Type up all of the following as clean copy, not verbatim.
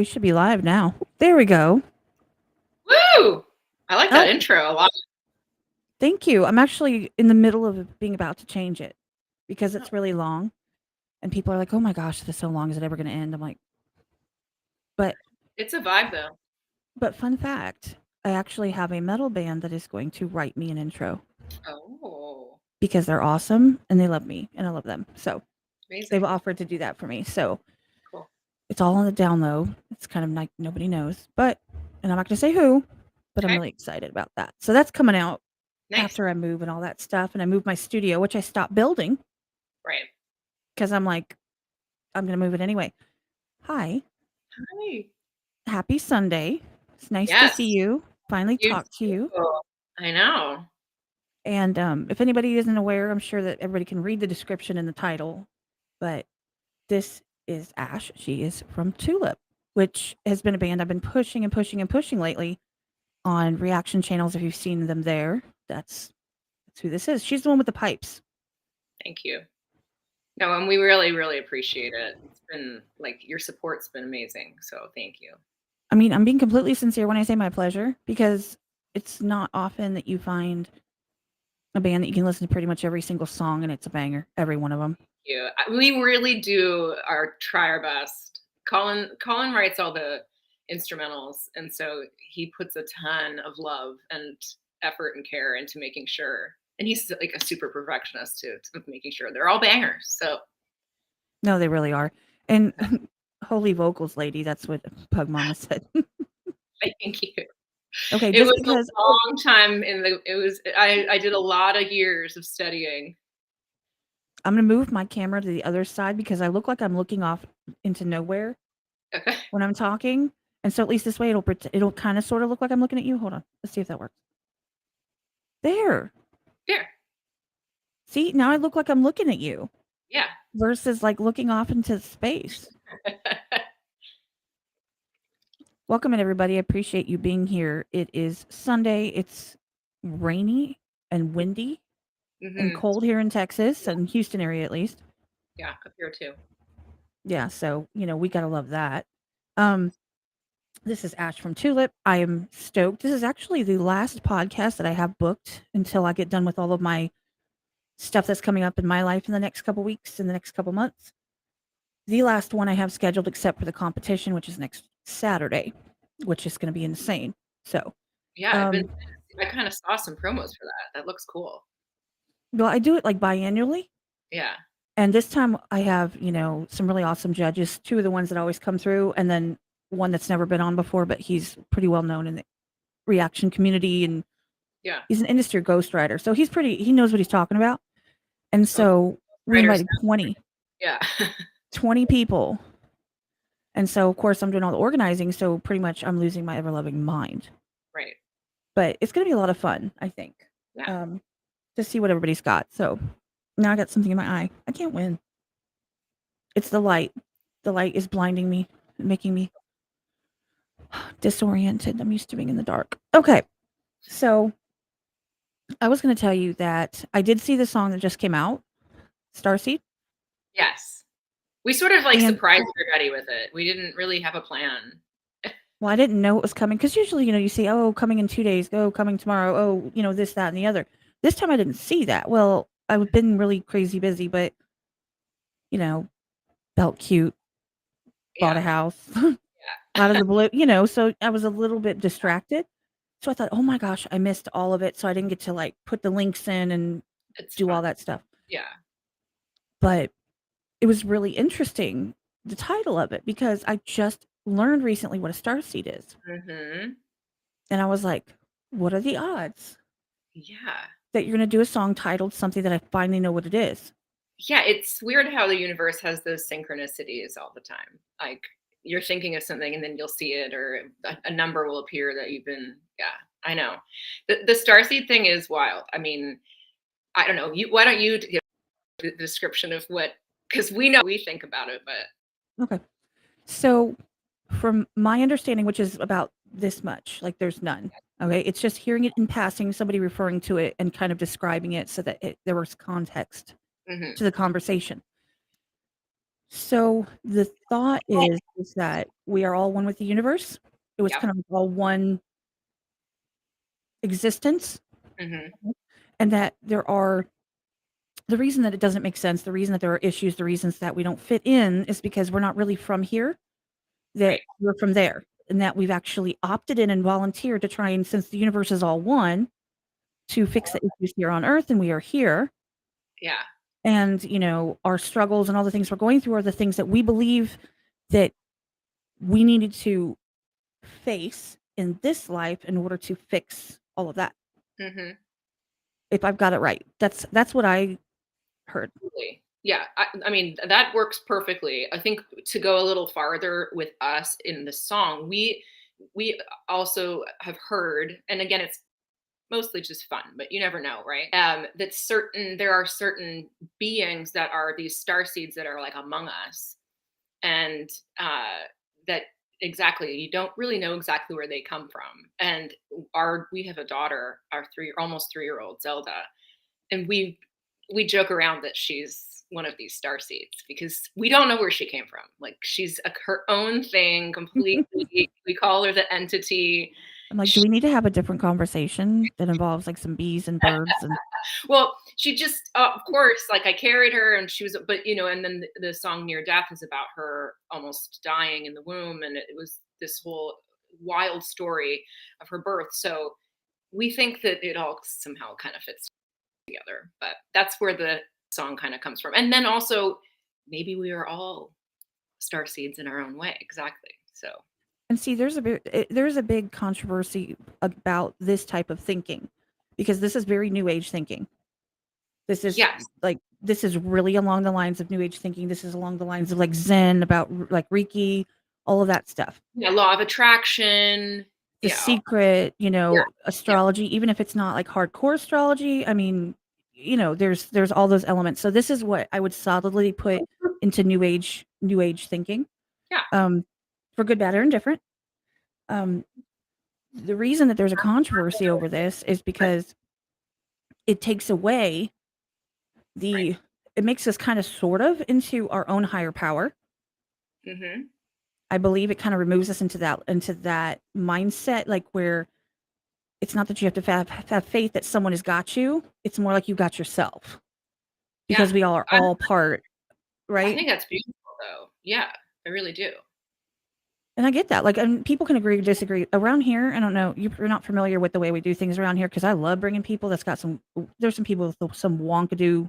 We should be live now. There we go. Woo! I like that Oh, intro a lot. thank you. I'm actually in the middle of being about to change it because Oh, it's really long. And people are like, oh my gosh, this is so long. Is it ever going to end? I'm like, but, it's a vibe though. but fun fact, I actually have a metal band that is going to write me an intro Oh, because they're awesome and they love me and I love them. So they've amazing. offered to do that for me. So Cool. it's all on the down low. It's kind of like nobody knows, and I'm not going to say who, but I'm Okay. really excited about that. So that's coming out Nice. after I move and all that stuff. And I moved my studio, which I stopped building Right. because I'm like, I'm going to move it anyway. Hi. Hi. Happy Sunday. It's nice to see Yes. you. Finally You talk to you. too. I know. And if anybody isn't aware, I'm sure that everybody can read the description in the title. But this is Ash. She is from Tulip, which has been a band I've been pushing and pushing and pushing lately on reaction channels. If you've seen them there, that's who this is. She's the one with the pipes. Thank you. No, and we really, really appreciate it. It's been like your support's been amazing. So thank you. I mean, I'm being completely sincere when I say my pleasure because it's not often that you find a band that you can listen to pretty much every single song and it's a banger, every one of them. We really do try our best. Colin writes all the instrumentals, and so he puts a ton of love and effort and care into making sure. And he's like a super perfectionist too, to making sure they're all bangers. So No, they really are. And holy vocals, lady, that's what Pug Mama said. thank you. Okay, It just was because a long time I did a lot of years of studying. I'm gonna move my camera to the other side because I look like I'm looking off into nowhere Okay. when I'm talking, and so at least this way it'll kind of sort of look like I'm looking at you. Hold on, let's see if that works. There. There. See, now I look like I'm looking at you Yeah. versus like looking off into space. Welcome in everybody. I appreciate you being here. It is Sunday. It's rainy and windy and Hmm. cold here in Texas and Houston area at least. Yeah, up here too. Yeah, so, we gotta love that. Um, this is Ash from Tulip. I am stoked. This is actually the last podcast that I have booked until I get done with all of my stuff that's coming up in my life in the next couple weeks, in the next couple months. The last one I have scheduled except for the competition, which is next Saturday, which is gonna be insane. So, Yeah, um I kind of saw some promos for that. That looks cool. well, I do it like biannually. Yeah. And this time I have, some really awesome judges, two of the ones that always come through, and then one that's never been on before, but he's pretty well known in the reaction community and Yeah. he's an industry ghostwriter. So he knows what he's talking about. And Oh, so we writers. invited 20, Yeah. 20 people. And so of course I'm doing all the organizing. So pretty much I'm losing my ever loving mind. Right. But it's going to be a lot of fun, I think, Yeah. um, to see what everybody's got. So now I got something in my eye. I can't win. It's the light. The light is blinding me, making me disoriented. I'm used to being in the dark. Okay. So I was going to tell you that I did see the song that just came out, Starseed. Yes. We sort of like And surprised everybody with it. We didn't really have a plan. well, I didn't know it was coming because usually, you see, oh, coming in 2 days, oh, coming tomorrow, oh, this, that, and the other. This time I didn't see that. Well, I've been really crazy busy, but, you know, felt cute, bought a Yeah. house Yeah. out of the blue, so I was a little bit distracted. So I thought, oh my gosh, I missed all of it. So I didn't get to like put the links in and It's do fun. all that stuff. Yeah. But it was really interesting, the title of it, because I just learned recently what a starseed is. Mm-hmm. And I was like, what are the odds Yeah. that you're going to do a song titled something that I finally know what it is? Yeah. It's weird how the universe has those synchronicities all the time. Like you're thinking of something and then you'll see it, or a number will appear that you've been. Yeah, I know. The starseed thing is wild. I mean, I don't know. Why don't you give the description of what? Because we think about it, but Okay. So, from my understanding, which is about this much, like there's none. Okay. It's just hearing it in passing, somebody referring to it and kind of describing it so that there was context mm-hmm. to the conversation. So the thought is that we are all one with the universe. It was Yep. kind of all one existence, Hmm. and that there are the reason that it doesn't make sense, the reason that there are issues, the reasons that we don't fit in is because we're not really from here, that Right. we're from there, and that we've actually opted in and volunteered to try and since the universe is all one, to fix the issues here on Earth, and we are here. Yeah. And, our struggles and all the things we're going through are the things that we believe that we needed to face in this life in order to fix all of that. Hmm. If I've got it right. That's what I heard. Absolutely. Yeah, I mean, that works perfectly. I think to go a little farther with us in the song, we also have heard, and again, it's mostly just fun, but you never know, right? That there are certain beings that are these star seeds that are like among us, and that exactly you don't really know exactly where they come from. And we have a daughter, our almost 3-year old Zelda, and we joke around that she's one of these star seeds because we don't know where she came from. Like she's her own thing completely. We call her the entity. I'm like, "Do She, we need to have a different conversation that involves, like, some bees and birds and" well, she just, of course, like I carried her, and she was, but and then the song "Near Death" is about her almost dying in the womb, and it was this whole wild story of her birth. So we think that it all somehow kind of fits together. But that's where the song kind of comes from. And then also, maybe we are all star seeds in our own way. Exactly. So, and see, there's a big controversy about this type of thinking because this is very new age thinking. This is, yes. this is really along the lines of new age thinking. This is along the lines of, like, Zen, about like, Reiki, all of that stuff. Yeah. Law of attraction. The Yeah. Secret, Yeah. Yeah. astrology, even if it's not, like, hardcore astrology, I mean, there's all those elements. So this is what I would solidly put into new age thinking, Yeah. um, for good, bad, or indifferent. Um, the reason that there's a controversy over this is Right. because it takes away Right. the it makes us kind of sort of into our own higher power. Hmm. I believe it kind of removes us into that mindset, like, where it's not that you have to have faith that someone has got you. It's more like you got yourself Yeah. because we all are I, all part, I right? think that's beautiful, though. Yeah. I really do. And I get that. Like, and people can agree or disagree. Around here, I don't know. You're not familiar with the way we do things around here because I love bringing people that's got some. There's some people with some wonkadoo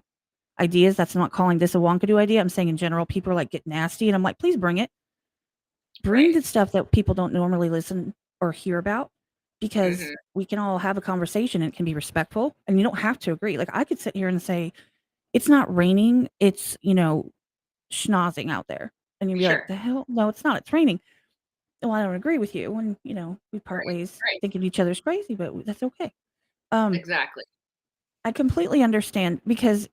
ideas. That's not calling this a wonkadoo idea. I'm saying in general, people are like get nasty, and I'm like, please bring it. Bring Right. the stuff that people don't normally listen or hear about because Hmm. we can all have a conversation and it can be respectful and you don't have to agree. Like I could sit here and say, it's not raining, it's, schnozzing out there. And you'd be like, Sure. the hell? No, it's not. It's raining. Well, I don't agree with you. And, we part Right. ways Right. thinking each other's crazy, but that's okay. Um, Exactly. I completely understand because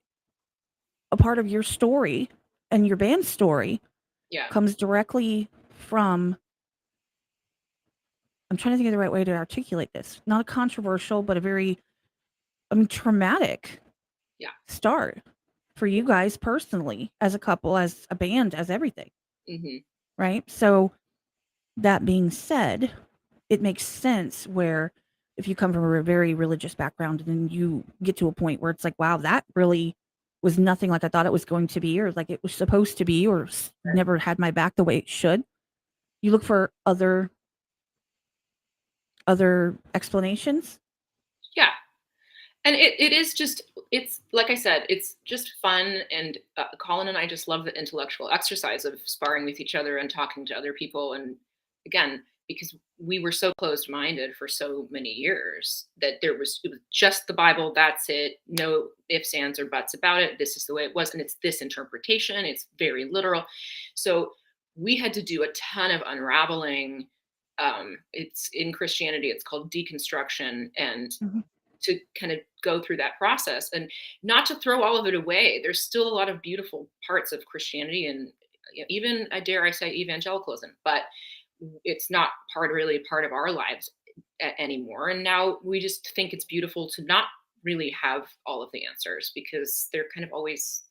a part of your story and your band's story Yeah. comes directly from I'm trying to think of the right way to articulate this. Not a controversial, but a very, traumatic Yeah. start for you guys personally, as a couple, as a band, as everything, Hmm. right? So, that being said, it makes sense where if you come from a very religious background and then you get to a point where it's like, wow, that really was nothing like I thought it was going to be, or like it was supposed to be, or never had my back the way it should. You look for other explanations. Yeah. And it is just, it's like I said, it's just fun. And Colin and I just love the intellectual exercise of sparring with each other and talking to other people. And again, because we were so closed minded for so many years that it was just the Bible. That's it. No ifs, ands, or buts about it. This is the way it was. And it's this interpretation. It's very literal. So we had to do a ton of unraveling. It's in Christianity, it's called deconstruction. And Mhm. to kind of go through that process and not to throw all of it away. There's still a lot of beautiful parts of Christianity and even, I dare I say, evangelicalism, but it's not really part of our lives anymore. And now we just think it's beautiful to not really have all of the answers because they're kind of always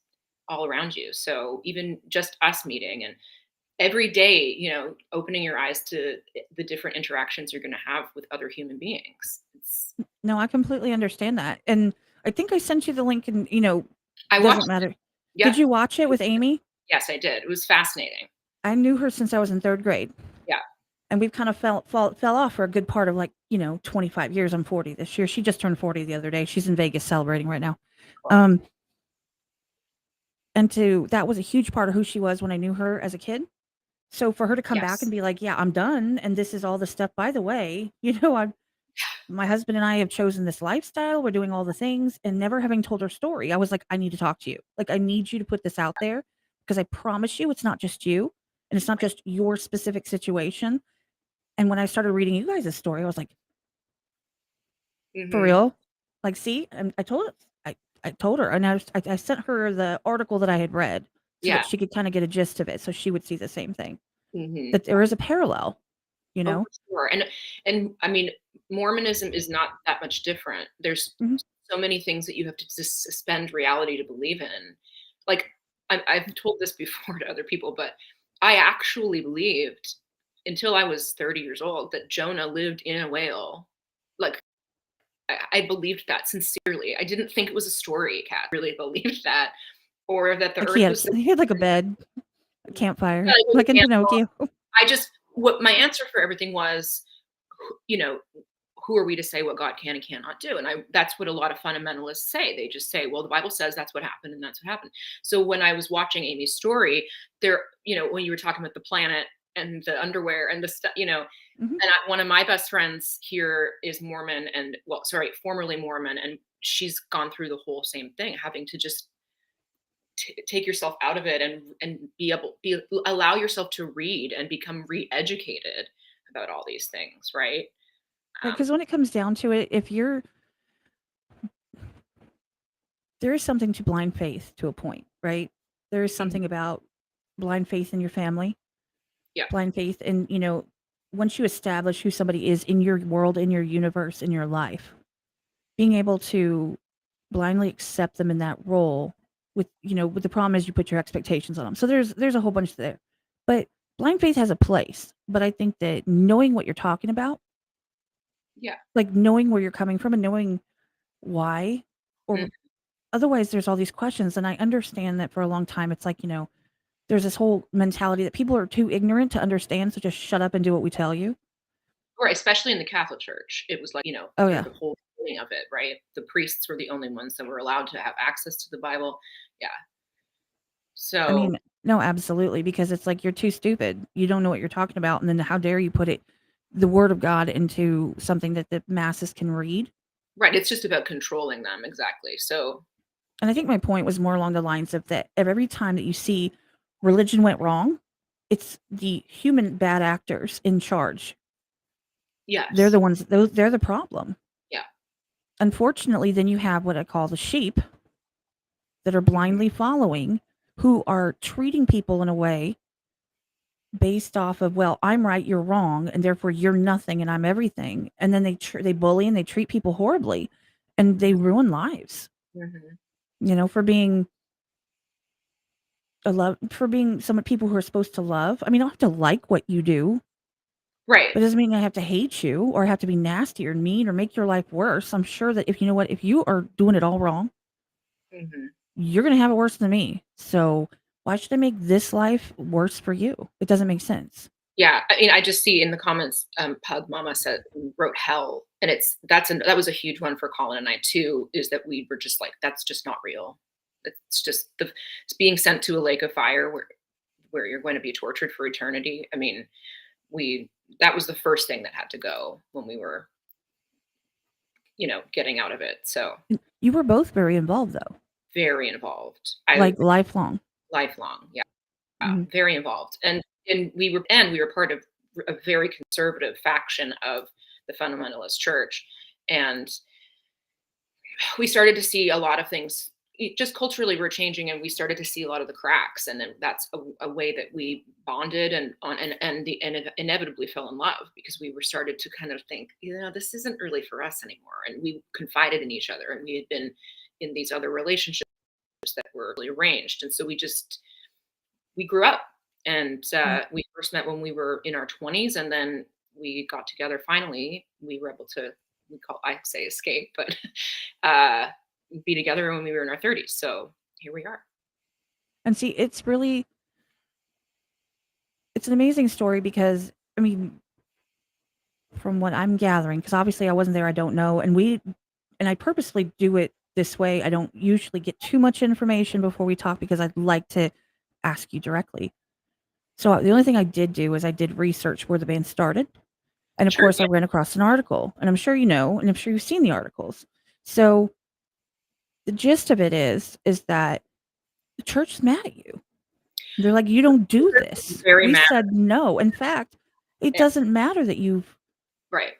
all around you. So even just us meeting and every day, opening your eyes to the different interactions you're going to have with other human beings. No, I completely understand that. And I think I sent you the link and, I watched doesn't it. matter. Yeah. Did you watch it with Amy? Yes, I did. It was fascinating. I knew her since I was in 3rd grade. Yeah. And we've kind of fell off for a good part of 25 years. I'm 40 this year. She just turned 40 the other day. She's in Vegas celebrating right now. Cool. Um, and that was a huge part of who she was when I knew her as a kid. So for her to come back and Yes. be like, yeah, I'm done. And this is all the stuff, by the way, my husband and I have chosen this lifestyle. We're doing all the things and never having told her story. I was like, I need to talk to you. Like, I need you to put this out there because I promise you it's not just you and it's not just your specific situation. And when I started reading you guys' story, I was like, for Mm-hmm. real? Like, see, I told I told her and I sent her the article that I had read so Yeah. that she could kind of get a gist of it. So she would see the same thing, Mm-hmm. that there is a parallel, you Oh, know? for sure. And I mean, Mormonism is not that much different. There's Mhm. so many things that you have to just suspend reality to believe in. Like I've told this before to other people, but I actually believed until I was 30 years old that Jonah lived in a whale. Like I believed that sincerely. I didn't think it was a story, Kat. I really believed that, or that the Like Earth was. he had like a bed, a Yeah, campfire, it was like a in candle. Pinocchio. I just what my answer for everything was, you know, who are we to say what God can and cannot do? And that's what a lot of fundamentalists say. They just say, well, the Bible says that's what happened and that's what happened. So when I was watching Amy's story, there, when you were talking about the planet and the underwear and the stuff, Mhm. and one of my best friends here is Mormon and formerly Mormon, and she's gone through the whole same thing, having to just take yourself out of it and allow yourself to read and become re-educated about all these things, right? Um, Because when it comes down to it, there is something to blind faith to a point, right? There is mhm, something about blind faith in your family, yeah, blind faith in, once you establish who somebody is in your world, in your universe, in your life, being able to blindly accept them in that role with the problem is you put your expectations on them. So there's a whole bunch there. But blind faith has a place. But I think that knowing what you're talking about, yeah, like knowing where you're coming from and knowing why, mm, or otherwise there's all these questions. And I understand that for a long time it's like, there's this whole mentality that people are too ignorant to understand, so just shut up and do what we tell you. or especially in the Catholic Church, it was like Oh through yeah. the whole beginning of it, right? The priests were the only ones that were allowed to have access to the Bible. Yeah, I so mean, no, absolutely, because it's like you're too stupid. You don't know what you're talking about, and then how dare you put the word of God into something that the masses can read? right, it's just about controlling them, exactly. So And I think my point was more along the lines of that of every time that you see religion went wrong, it's the human bad actors in charge. They're yes, the ones they're the problem. yeah, Unfortunately, then you have what I call the sheep that are mhm, blindly following, who are treating people in a way based off of, well, I'm right, you're wrong, and therefore you're nothing and I'm everything. And then they bully and they treat people horribly, and they ruin lives. mhm. For being for being some people who are supposed to love. I mean, I don't have to like what you do, Right, but it doesn't mean I have to hate you or have to be nasty or mean or make your life worse. I'm sure that if you are doing it all wrong, mhm. you're gonna have it worse than me. So why should I make this life worse for you? It doesn't make sense. Yeah, I mean, I just see in the comments, Pug Mama wrote hell, and that was a huge one for Colin and I too. Is that we were just like, that's just not real. It's just it's being sent to a lake of fire where you're going to be tortured for eternity. I mean, we that was the first thing that had to go when we were, getting out of it. So You were both very involved though, very involved. I like lifelong. lifelong, yeah, Mhm. very involved, and we were part of a very conservative faction of the fundamentalist church, and we started to see a lot of things just culturally were changing, and we started to see a lot of the cracks, and then that's a way that we bonded and inevitably fell in love because we were started to kind of think, this isn't really for us anymore, and we confided in each other, and we had been in these other relationships that were really arranged. And so we grew up, and Right. we first met when we were in our 20s, and then we got together. Finally, we were able to, I say escape, but uh, be together when we were in our 30s. So here we are. And see, it's an amazing story because, I mean, from what I'm gathering, because obviously I wasn't there, I don't know, and I purposely do it this way. I don't usually get too much information before we talk because I'd like to ask you directly. So the only thing I did do is I did research where the band started. And of Sure. course, I Yeah. ran across an article, and I'm sure you know, and I'm sure you've seen the articles. So the gist of it is that the church is mad at you. They're like, you don't do this. Very We mad. said no. In fact, it Yeah. doesn't matter that you've Right.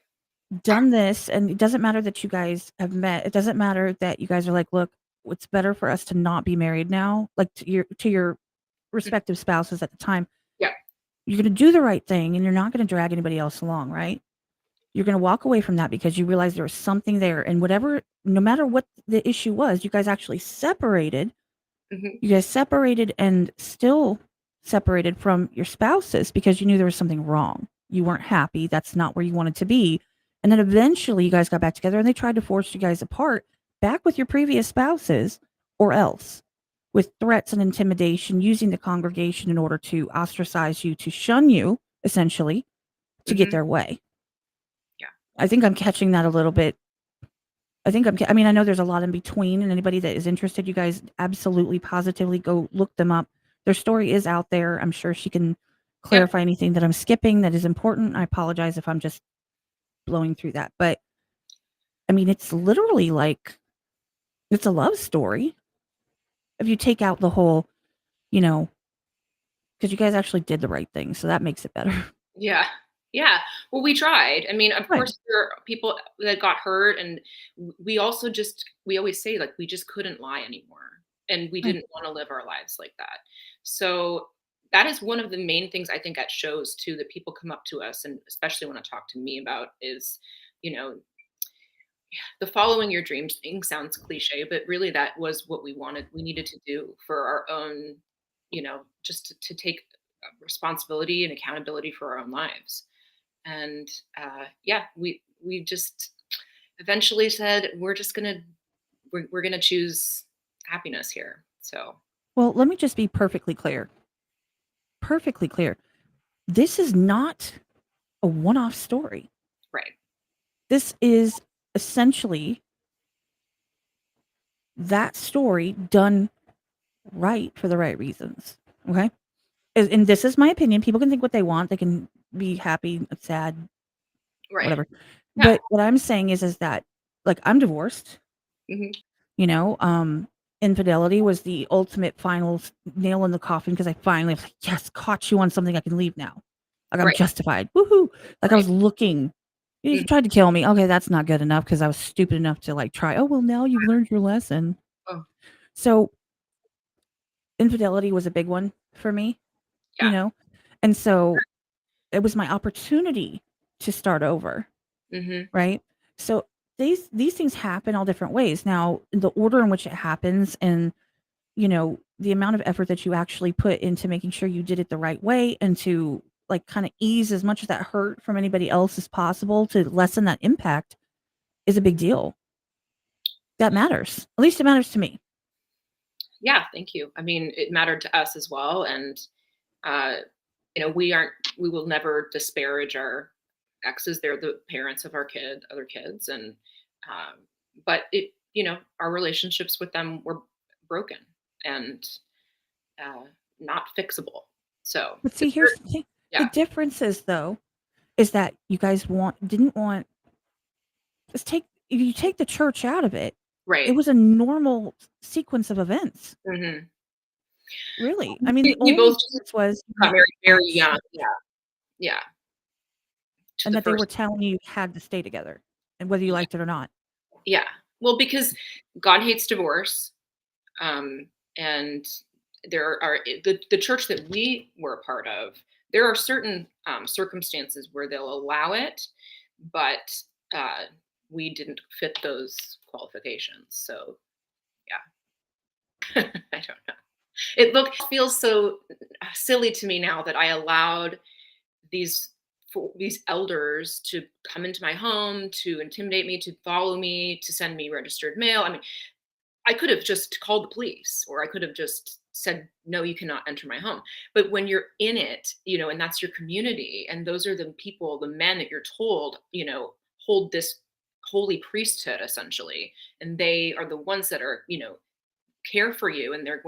done this, and it doesn't matter that you guys have met. It doesn't matter that you guys are like, look, it's better for us to not be married now, like to your Mhm. respective spouses at the time. Yeah. You're going to do the right thing, and you're not going to drag anybody else along, right? You're going to walk away from that because you realize there was something there, and whatever, no matter what the issue was, you guys actually separated. Hmm. You guys separated and still separated from your spouses because you knew there was something wrong. You weren't happy. That's not where you wanted to be. And then eventually you guys got back together and they tried to force you guys apart back with your previous spouses or else with threats and intimidation, using the congregation in order to ostracize you, to shun you, essentially, to get Hmm. their way. Yeah. I think I'm catching that a little bit. I mean, I know there's a lot in between, and anybody that is interested, you guys absolutely positively go look them up. Their story is out there. I'm sure she can Yep. clarify anything that I'm skipping that is important. I apologize if I'm just blowing through that. But I mean, it's literally like it's a love story. If you take out the whole, you know, because you guys actually did the right thing. So that makes it better. Yeah. Yeah. Well, we tried. I mean, of Right. course, there are people that got hurt, and we also we always say, like, we just couldn't lie anymore. And we Right. didn't want to live our lives like that. So that is one of the main things I think at shows too, that people come up to us, and especially when I talk to me about, is, you know, the following your dreams thing sounds cliche, but really that was what we needed to do for our own, just to take responsibility and accountability for our own lives. And yeah, we just eventually said, we're gonna choose happiness here. So Well, let me just be perfectly clear. Perfectly clear. This is not a one off story. right. This is essentially that story done right for the right reasons. Okay. And this is my opinion. People can think what they want. They can be happy, sad, Right. whatever. Yeah. But what I'm saying is that like I'm divorced, Hmm. you know, infidelity was the ultimate final nail in the coffin because I finally was like, yes, caught you on something. I can leave now. Like I'm Right. justified. Woohoo. Like I Right. was looking. You Mhm. tried to kill me. Okay, that's not good enough because I was stupid enough to like try. Oh well, now you've learned your lesson. Oh, So infidelity was a big one for me, you yeah. know? And so it was my opportunity to start over, Hmm. right? So these things happen all different ways. Now, the order in which it happens and, the amount of effort that you actually put into making sure you did it the right way and to like kind of ease as much of that hurt from anybody else as possible to lessen that impact is a big deal. That matters. At least it matters to me. Yeah. Thank you. I mean, it mattered to us as well, and uh, we will never disparage our exes. They're the parents of other kids. And um, but our relationships with them were broken, and uh, not fixable. So But see, here's the thing. The yeah. difference is though, is that you guys didn't want just take if you take the church out of it, it Right. was a normal sequence of events, Hmm. really. I mean, the We only both just difference was you got met married at very young. church Yeah. Yeah. To and the that they were first. telling you had to stay together and whether you Yeah. liked it or not. Yeah. Well, because God hates divorce. um, and there are the church that we were a part of. There are certain circumstances where they'll allow it, but uh, we didn't fit those qualifications. So yeah. I don't know. Feels so silly to me now that I allowed these these elders to come into my home, to intimidate me, to follow me, to send me registered mail. I mean, I could have just called the police, or I could have just said, no, you cannot enter my home. But when you're in it, and that's your community, and those are the people, the men that you're told, hold this holy priesthood essentially. And they are the ones that are, care for you, and they're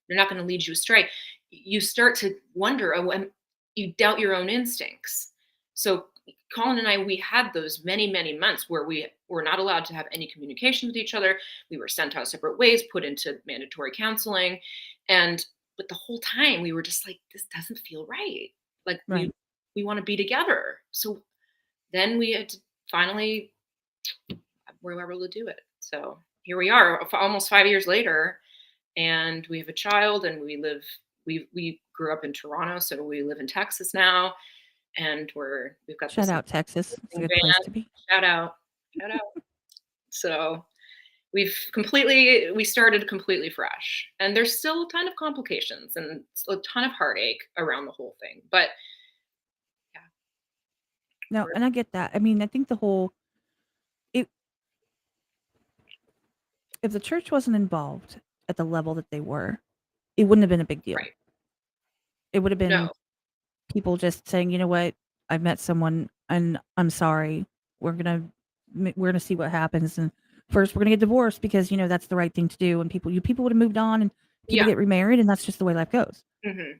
not going to lead you astray. You start to wonder, and you doubt your own instincts. So Colin and I, we had those many, many months where we were not allowed to have any communication with each other. We were sent out separate ways, put into mandatory counseling. But the whole time we were just like, this doesn't feel right. Like Right. we want to be together. So then we had to finally, we were able to do it. So here we are almost 5 years later, and we have a child, and we grew up in Toronto, so we live in Texas now, and we've got Shout this out Texas. It's a amazing good place band. to be. Shout out, shout out. So we started completely fresh, and there's still a ton of complications and a ton of heartache around the whole thing. But yeah, No, and I get that. I mean, I think it, if the church wasn't involved at the level that they were, it wouldn't have been a big deal. right. It would have been No, people just saying, you know what, I met someone and I'm sorry. We're gonna see what happens, and first we're gonna get divorced because that's the right thing to do, and people would have moved on, and people yeah. get remarried, and that's just the way life goes. Hmm.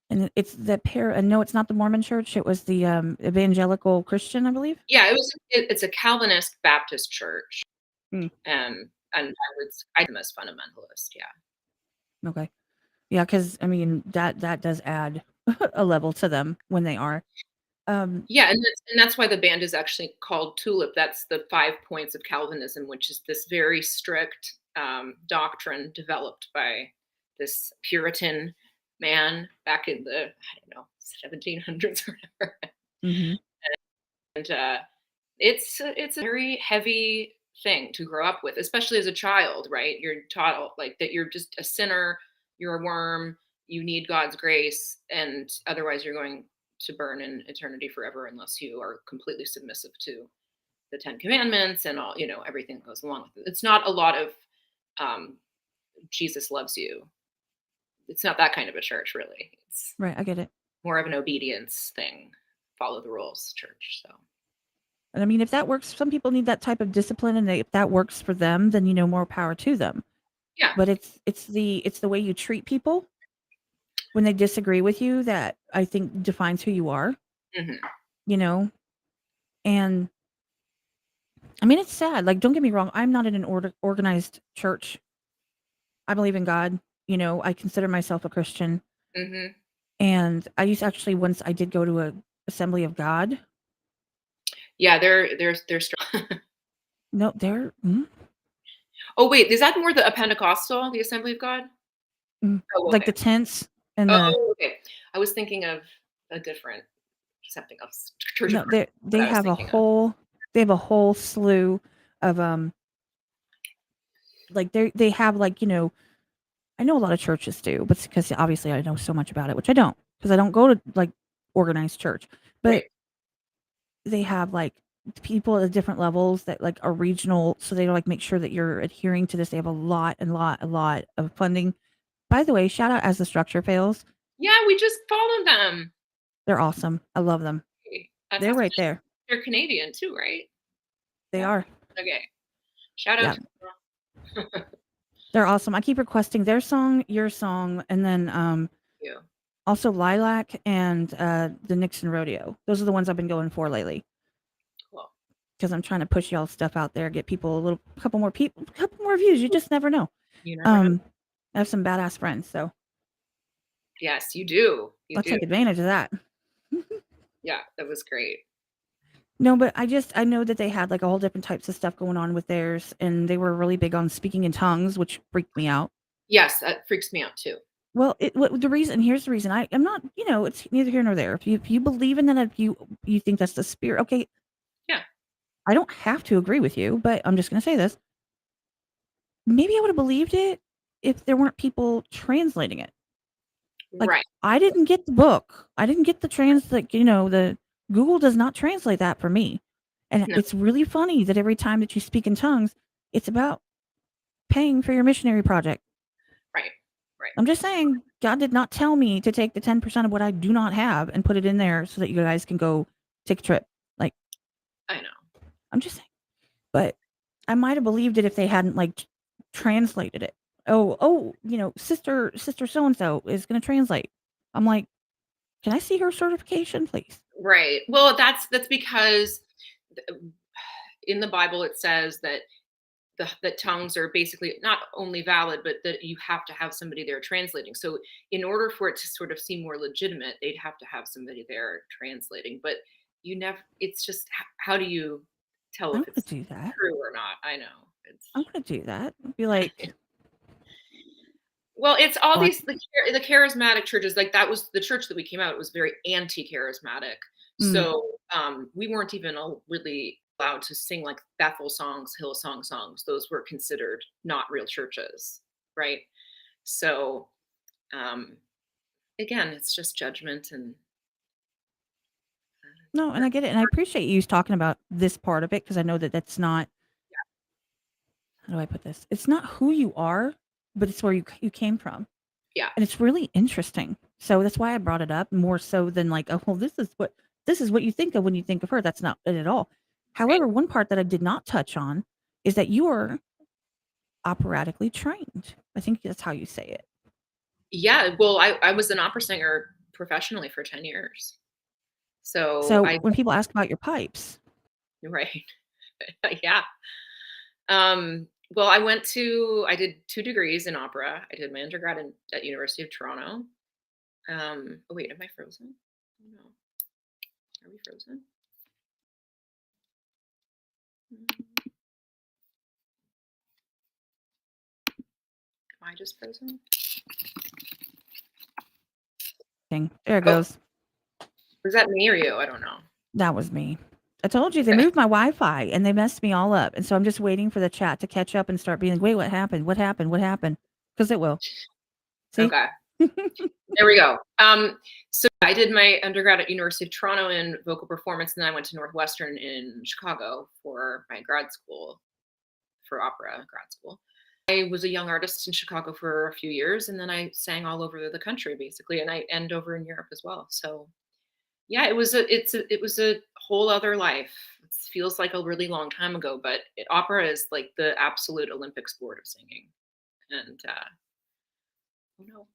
And it's the pair. And no, it's not the Mormon church. It was the evangelical Christian, I believe. Yeah, it's a Calvinist Baptist church, Mm. and I them as fundamentalist. Yeah. Okay. Yeah, because I mean that does add a level to them when they are. Yeah, and that's why the band is actually called Tulip. That's the 5 points of Calvinism, which is this very strict doctrine developed by this Puritan man back in the, I don't know, 1700s or whatever. Mhm. And it's a very heavy thing to grow up with, especially as a child, right? You're taught like that you're just a sinner, you're a worm, you need God's grace, and otherwise you're going to burn in eternity forever unless you are completely submissive to the Ten Commandments and all, everything that goes along with it. It's not a lot of um, Jesus loves you. It's not that kind of a church, really. It's Right, I get it. more of an obedience thing, follow the rules church. So And I mean, if that works, some people need that type of discipline, and if that works for them, then more power to them. yeah. But it's the way you treat people when they disagree with you that I think defines who you are. Hmm. You know, and I mean, it's sad. Like, don't get me wrong. I'm not in an organized church. I believe in God. I consider myself a Christian. Hmm. And actually, once I did go to a Assembly of God. Yeah, they're strong. No, they're Oh wait, is that more a Pentecostal, the Assembly of God? Oh, like okay. the tents and the Oh, okay. I was thinking of a different something else. Church of no, Christ, what they I was have a thinking of. whole slew of like they have like I know a lot of churches do, but because obviously I know so much about it, which I don't because I don't go to like organized church, but Right. they have like people at different levels that like are regional, so they like make sure that you're adhering to this. They have a lot of funding. By the way, shout out as the structure fails. Yeah, we just followed them. They're awesome. I love them. They're right Fantastic. there. They're Canadian too, right? They Yeah. are. Okay. Shout out Yeah, to they're awesome. I keep requesting their song, your song, and then you. also Lilac and the Nixon Rodeo. Those are the ones I've been going for lately Cool. because I'm trying to push y'all stuff out there, get people couple more views. You just never know. You never know. I have some badass friends, so Yes, you do. You I'll do. take advantage of that. Yeah, that was great. No, but I know that they had like all different types of stuff going on with theirs, and they were really big on speaking in tongues, which freaked me out. Yes, that freaks me out too. Well, here's the reason I'm not, it's neither here nor there. If you believe in that, if you think that's the spirit, okay, Yeah. I don't have to agree with you, but I'm just gonna say this. Maybe I would have believed it if there weren't people translating it. Like, Right. I didn't get the book. I didn't get the the Google does not translate that for me. And No. it's really funny that every time that you speak in tongues, it's about paying for your missionary project. Right. Right. I'm just saying, God did not tell me to take the 10% of what I do not have and put it in there so that you guys can go take a trip. Like, I know. I'm just saying. But I might have believed it if they hadn't like translated it. Oh, sister so and so is going to translate. I'm like, can I see her certification, please? Right. Well, that's because in the Bible it says that the tongues are basically not only valid, but that you have to have somebody there translating. So in order for it to sort of seem more legitimate, they'd have to have somebody there translating. But you never. It's just how do you tell I'm if going to it's do that. true or not? I know it's. I'm going to do that. Be like, Well, it's all well, these the charismatic churches. Like that was the church that we came out. It was very anti-charismatic. mm, So we weren't even really allowed to sing like Bethel songs, Hillsong songs. Those were considered not real churches, right? So um, again, it's just judgment and no, and I get it. And I appreciate you talking about this part of it because I know that that's not, how do I put this? It's not who you are, but it's where you came from. yeah, And it's really interesting. So that's why I brought it up more so than like, oh, well, this is what you think of when you think of her. That's not it at all. right. However, one part that I did not touch on is that you are operatically trained. I think that's how you say it. Yeah. Well, I was an opera singer professionally for 10 years. So So I when people ask about your pipes, right. Yeah. Well, I did 2 degrees in opera. I did my undergrad at University of Toronto. Oh wait, am I frozen? Oh no. Are we frozen? Am I just frozen? thing. There it Oh, goes. was that me or you? I don't know. That was me. I told you they Okay. moved my Wi-Fi and they messed me all up. And so I'm just waiting for the chat to catch up and start being like, wait, what happened? What happened? What happened? Because it will. See? Okay. There we go. So I did my undergrad at University of Toronto in vocal performance, and then I went to Northwestern in Chicago for my grad school for opera grad school. I was a young artist in Chicago for a few years, and then I sang all over the country basically, and over in Europe as well. So yeah, it was a whole other life. It feels like a really long time ago, but opera is like the absolute Olympic sport of singing. And oh no,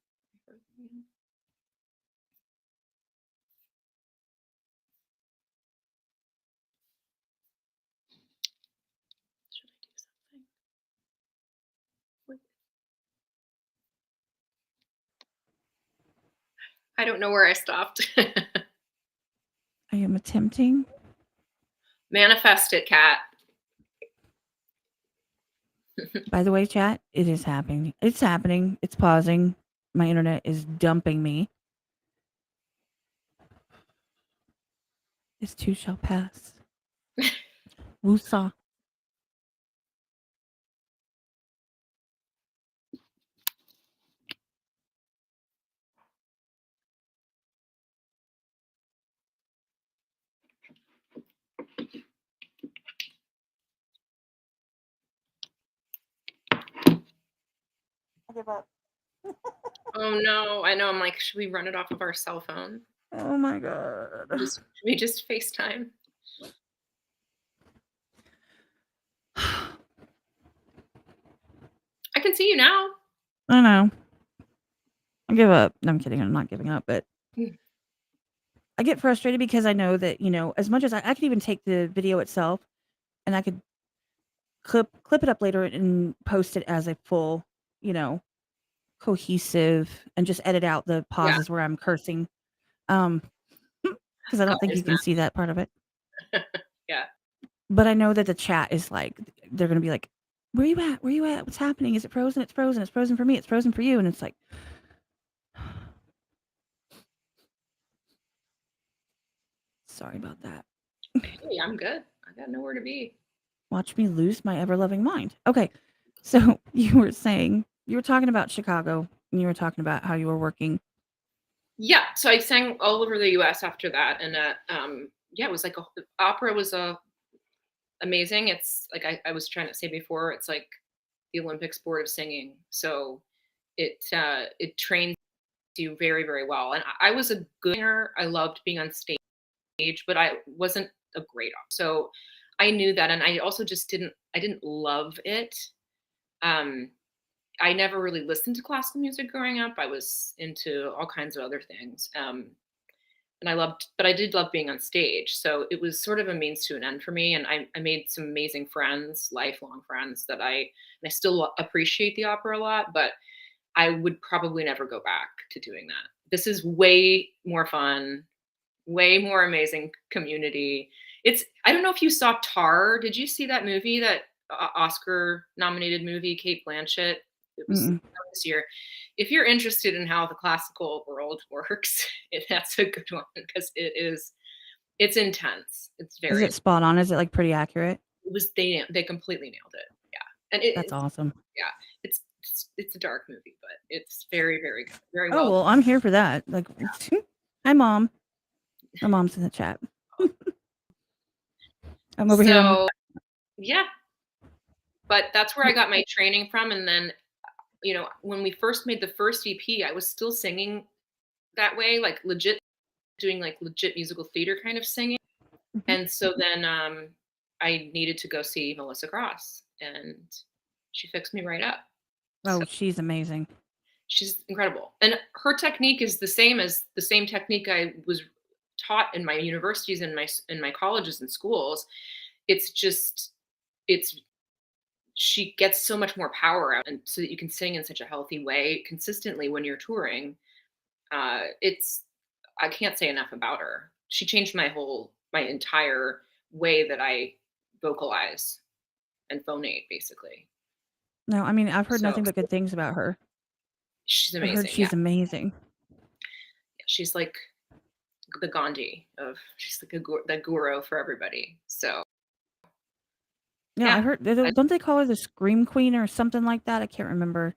should I do something? I don't know where I stopped. I am attempting. Manifest it, Kat. By the way, chat, it is happening. It's happening. It's pausing. My internet is dumping me. This too shall pass. Woosah. I give up. Oh no, I know. I'm like, should we run it off of our cell phone? Oh my god. Should we just FaceTime? I can see you now. I know. I give up. No, I'm kidding. I'm not giving up, but Hmm. I get frustrated because I know that, as much as I could even take the video itself and I could clip it up later and post it as a full, you know, cohesive and just edit out the Yeah, pauses where I'm cursing. Um, because I don't think you guys, can see that part of it. yeah. But I know that the chat is like, they're gonna be like, "Where you at? Where you at? What's happening? Is it frozen? It's frozen. It's frozen for me. It's frozen for you." And it's like, sorry about that. Hey, I'm good. I got nowhere to be. Watch me lose my ever loving mind. Okay, so you were saying You were talking about Chicago, and you were talking about how you were working. Yeah, so I sang all over the US after that, and, yeah, it was like opera was, amazing. It's like I was trying to say before, it's like the Olympic sport of singing. So it trains you very, very well. And I was a good singer. I loved being on stage, but I wasn't a great opera. So I knew that, and I also just didn't love it. Um, I never really listened to classical music growing up. I was into all kinds of other things. And but I did love being on stage. So it was sort of a means to an end for me. And I made some amazing friends, lifelong friends and I still appreciate the opera a lot, but I would probably never go back to doing that. This is way more fun, way more amazing community. I don't know if you saw Tar. Did you see that movie, that Oscar nominated movie, Kate Blanchett? It was Mm-mm. this year. If you're interested in how the classical world works, that's a good one because it's intense. It's Is very, it spot on? Is it like pretty accurate? they completely nailed it. Yeah. And That's awesome. yeah, it's a dark movie, but it's very, very good. Very Oh well. well, I'm here for that. Like, hi mom. My mom's in the chat. I'm over here. So yeah, but that's where I got my training from. And then, when we first made the first EP, I was still singing that way, like legit, doing like legit musical theater kind of singing. And so then I needed to go see Melissa Cross, and she fixed me right up. So Oh, she's amazing. she's incredible. And her technique is the same technique I was taught in my universities and my colleges and schools. It's just it's she gets so much more power out, and so that you can sing in such a healthy way consistently when you're touring. It's I can't say enough about her. She changed my entire way that I vocalize and phonate, basically. No, I mean I've heard So nothing but good things about her. she's I've heard amazing. Yeah, she's amazing. she's like the Gandhi of she's like the guru for everybody. So Yeah, yeah, I heard. I, Don't they call her the Scream Queen or something like that? I can't remember.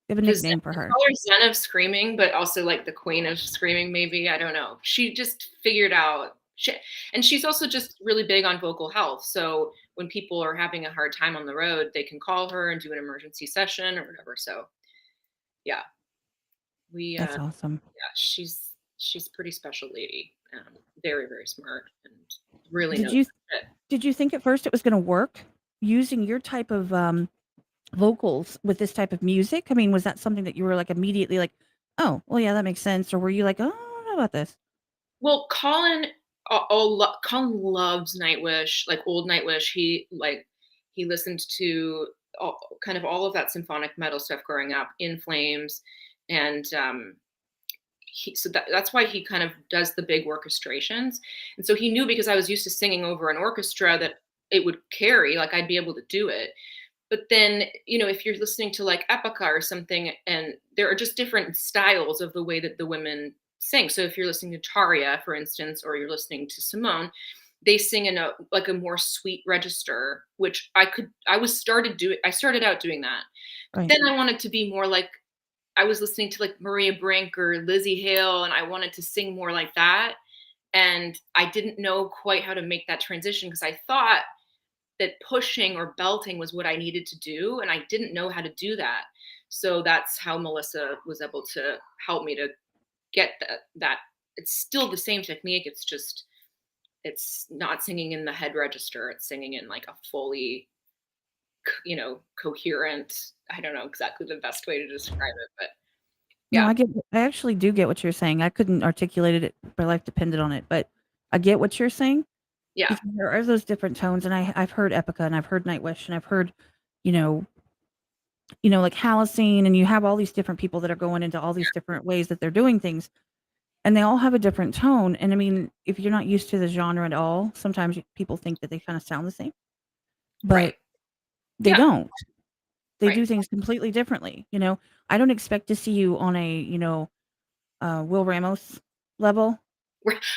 They have a nickname for they her. call her Zen of screaming, but also like the queen of screaming. Maybe I don't know. She just figured out. And she's also just really big on vocal health. So when people are having a hard time on the road, they can call her and do an emergency session or whatever. So yeah, That's awesome. yeah, she's a pretty special lady. Very, very smart and really Did knows you her shit. did you think at first it was going to work using your type of vocals with this type of music? I mean, was that something that you were like immediately like, oh, well, yeah, that makes sense, or were you like, oh, I don't know about this? Well, Colin loves Nightwish, like old Nightwish. He listened to kind of all of that symphonic metal stuff growing up, In Flames, and that's why he kind of does the big orchestrations. And so he knew, because I was used to singing over an orchestra, that it would carry, like I'd be able to do it. But then, if you're listening to like Epica or something, and there are just different styles of the way that the women sing. So if you're listening to Taria, for instance, or you're listening to Simone, they sing in a more sweet register, which I started out doing that. But Right. then I wanted to be more like, I was listening to like Maria Brink or Lizzie Hale, and I wanted to sing more like that. And I didn't know quite how to make that transition, because I thought that pushing or belting was what I needed to do, and I didn't know how to do that. So that's how Melissa was able to help me to get that it's still the same technique. It's not singing in the head register. It's singing in like a fully, coherent. I don't know exactly the best way to describe it, but No, yeah, I actually do get what you're saying. I couldn't articulate it. My life depended on it, but I get what you're saying yeah, because there are those different tones, and I've heard Epica, and I've heard Nightwish, and I've heard, you know, like Halocene, and you have all these different people that are going into all these different ways that they're doing things, and they all have a different tone. And I mean, if you're not used to the genre at all, sometimes people think that they kind of sound the same, right, but they yeah, don't. They right. do things completely differently. I don't expect to see you on a, Will Ramos level.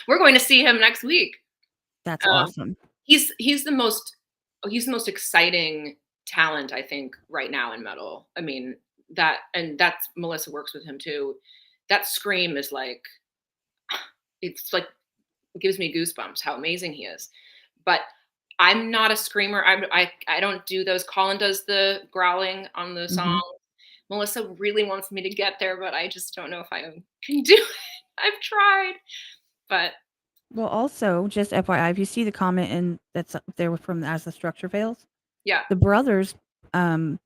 We're going to see him next week. That's Um, awesome. he's the most exciting talent, I think, right now in metal. I mean, and that's Melissa works with him too. That scream is like, it's like, it gives me goosebumps how amazing he is. But I'm not a screamer. I don't do those. Colin does the growling on the Hmm. song. Melissa really wants me to get there, but I just don't know if I can do it. I've tried, but Well, also, just FYI, if you see the comment and that's up there from As the Structure Fails, yeah. the brothers, um,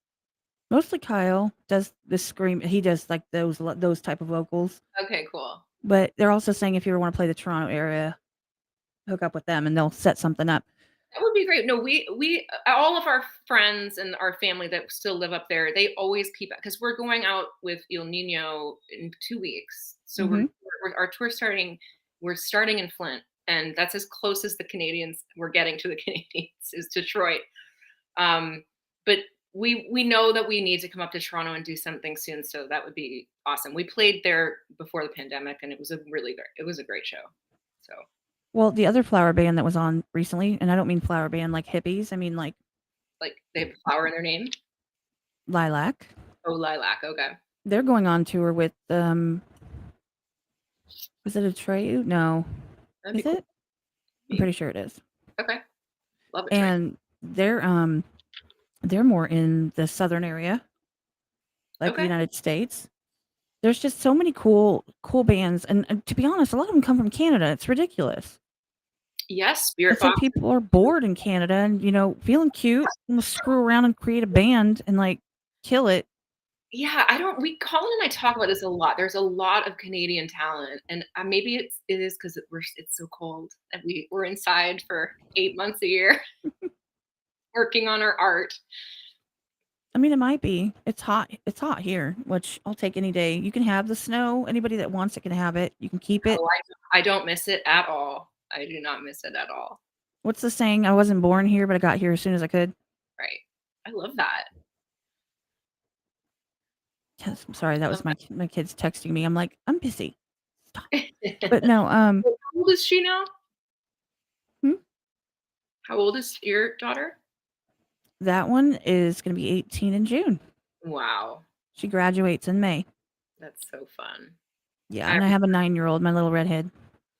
mostly Kyle does the scream. He does like those type of vocals. Okay, cool. But they're also saying if you ever want to play the Toronto area, hook up with them and they'll set something up. That would be great. No, we all of our friends and our family that still live up there, they always keep, because we're going out with El Nino in 2 weeks. So Hmm. our tour starting. We're starting in Flint, and that's as close as the Canadians we're getting to the Canadians is Detroit. But we know that we need to come up to Toronto and do something soon. So that would be awesome. We played there before the pandemic, and it was a great show. So Well, the other flower band that was on recently, and I don't mean flower band like hippies, I mean like like they have flower in their name. Lilac. Oh, Lilac. Okay. They're going on tour with is it Atreyu? No. That'd Is be cool. it? I'm pretty sure it is. Okay. Love it, Trey. And they're more in the southern area, like the Okay. United States. There's just so many cool bands, and to be honest, a lot of them come from Canada. It's ridiculous. Yes, Spirit It's like Box. people are bored in Canada and feeling cute and screw around and create a band and like kill it. Yeah, I don't. We Colin and I talk about this a lot. There's a lot of Canadian talent, and maybe it is because it's so cold and we're inside for 8 months a year working on our art. I mean, it might be. It's hot. It's hot here, which I'll take any day. You can have the snow. Anybody that wants it can have it. You can keep it. Oh, I don't miss it at all. I do not miss it at all. What's the saying? I wasn't born here, but I got here as soon as I could. Right. I love that. Yes, I'm sorry, that Love was my kids texting me. I'm like, I'm busy. Stop. that. But no, How old is she now? hmm? How old is your daughter? That one is going to be 18 in June. Wow. She graduates in May. That's so fun. Yeah, and I have a 9-year-old, my little redhead.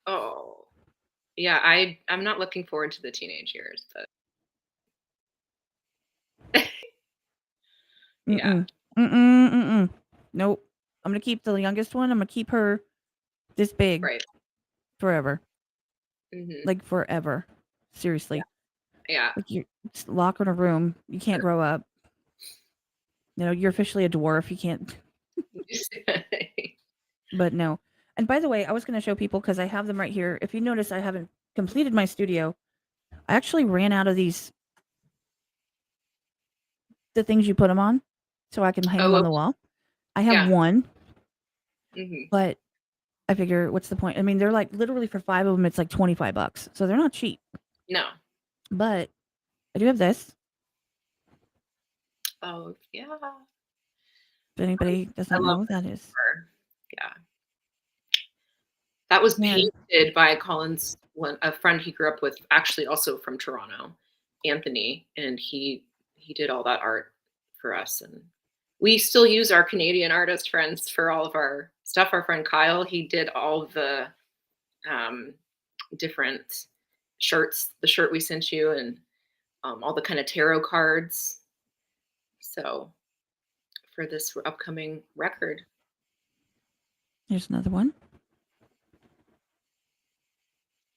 Oh, yeah. I'm not looking forward to the teenage years, but yeah, Mm-mm. Mm-mm. Mm-mm. Nope. I'm gonna keep the youngest one. I'm gonna keep her this big right. forever. Hmm. Like forever. Seriously. Yeah. Like you just lock her in a room. You can't grow up. You're officially a dwarf. You can't. But no. And by the way, I was gonna show people because I have them right here. If you notice, I haven't completed my studio. I actually ran out of the things you put them on, so I can hang them Oh, on the wall. I have yeah. one, Hmm. but I figure, what's the point? I mean, they're like literally for 5 of them, it's like $25, so they're not cheap. No. But I do have this. Oh, yeah. If anybody I doesn't love know what that is, her. Yeah. That was and painted by a friend he grew up with, actually also from Toronto, Anthony, and he did all that art for us. And we still use our Canadian artist friends for all of our stuff. Our friend Kyle, he did all of the um, different shirts, the shirt we sent you, and all the kind of tarot cards. So for this upcoming record. here's another one.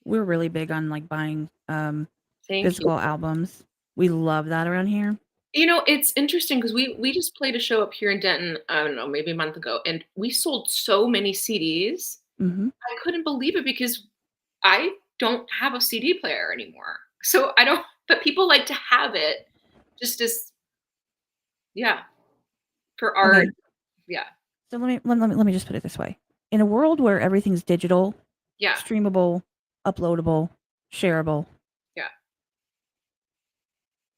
We're really big on like buying Thank you. physical albums. We love that around here. It's interesting because we just played a show up here in Denton, I don't know, maybe a month ago, and we sold so many CDs. Hmm. I couldn't believe it because I don't have a CD player anymore. So I don't, but people like to have it just as, yeah, for art. Okay, Yeah. so let me just put it this way: in a world where everything's digital, Yeah. streamable, uploadable, shareable, Yeah.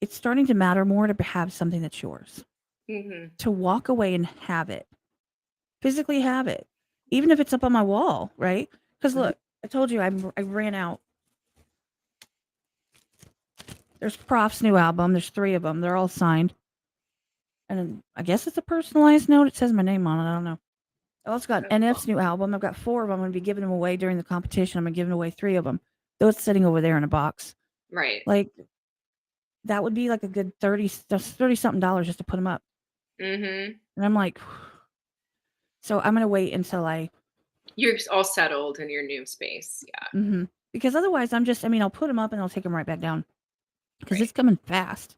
it's starting to matter more to have something that's yours. Hmm. To walk away and have it, physically have it, even if it's up on my wall, right? Because look, I told you I ran out. There's Prof's new album. There's 3 of them. They're all signed. And then I guess it's a personalized note. It says my name on it. I don't know. I also got Oh, cool. NF's new album. I've got 4 of them. I'm going to be giving them away during the competition. I'm going to give away 3 of them. Though it's sitting over there in a box. Right. Like, that would be like a good 30 something dollars just to put them up. Mm-hmm. And I'm like, so I'm going to wait until You're all settled in your new space. Yeah. because otherwise I'll put them up and I'll take them right back down because Right. it's coming fast.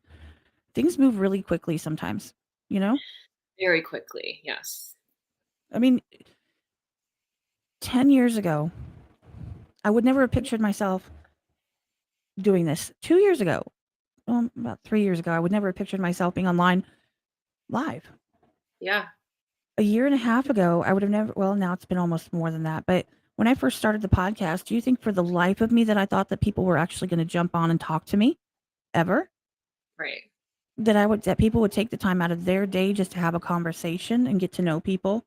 Things move really quickly sometimes, you know? Very quickly. Yes. I mean, 10 years ago, I would never have pictured myself doing this. 2 years ago, about 3 years ago, I would never have pictured myself being online live. Yeah. A year and a half ago, I would have never, well, now it's been almost more than that, but when I first started the podcast, do you think for the life of me that I thought that people were actually going to jump on and talk to me ever? Right. That people would take the time out of their day just to have a conversation and get to know people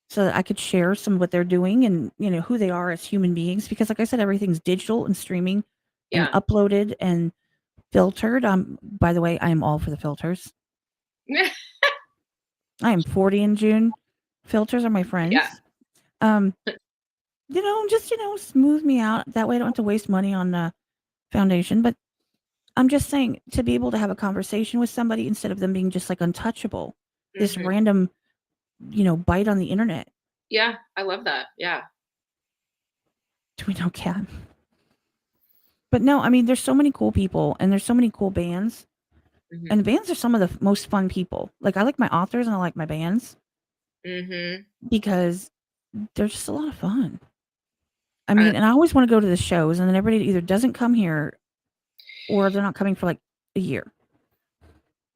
so that I could share some of what they're doing and, who they are as human beings because like I said, everything's digital and streaming and Yeah. uploaded and filtered. By the way, I am all for the filters. I am 40 in June. Filters are my Yeah. friends. Um, just, smooth me out. That way I don't have to waste money on foundation. But I'm just saying to be able to have a conversation with somebody instead of them being just like untouchable. This Mm-hmm. random, bite on the internet. Yeah. I love that. Yeah. Do we know cat? But no, I mean, there's so many cool people and there's so many cool bands. Mm-hmm. And bands are some of the most fun people. Like I like my authors and I like my bands Mm-hmm. because they're just a lot of fun. I I, mean, and I always want to go to the shows, and then everybody either doesn't come here or they're not coming for like a year.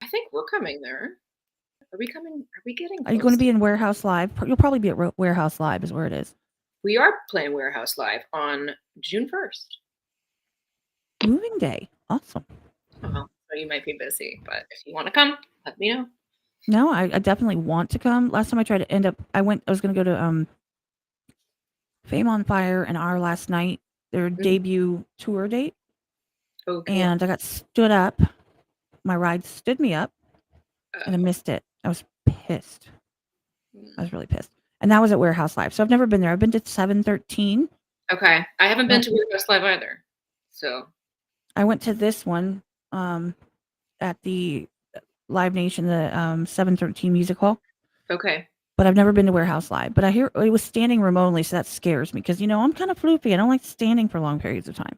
I think we're coming there. Are we coming? Are we getting Are you going close to be to? in Warehouse Live? You'll probably be at Warehouse Live, is where it is. We are playing Warehouse Live on June 1st. Moving day. Awesome. So you might be busy, but if you want to come, let me know. No, I definitely want to come. Last time I tried to I was going to go to Fame on Fire and Our Last Night, their Mhm. debut tour date. Okay. And I got stood up. My ride stood me up and I Oh. missed it. I was pissed. I Mm. was really pissed. And that was at Warehouse Live. So I've never been there. I've been to 713. Okay. I haven't been No, to Warehouse Live either. So, I went to this one um, at the Live Nation, the 713 Music Hall. okay. But I've never been to Warehouse Live. But I hear it was standing room only, so that scares me because I'm kind of floopy. I don't like standing for long periods of time.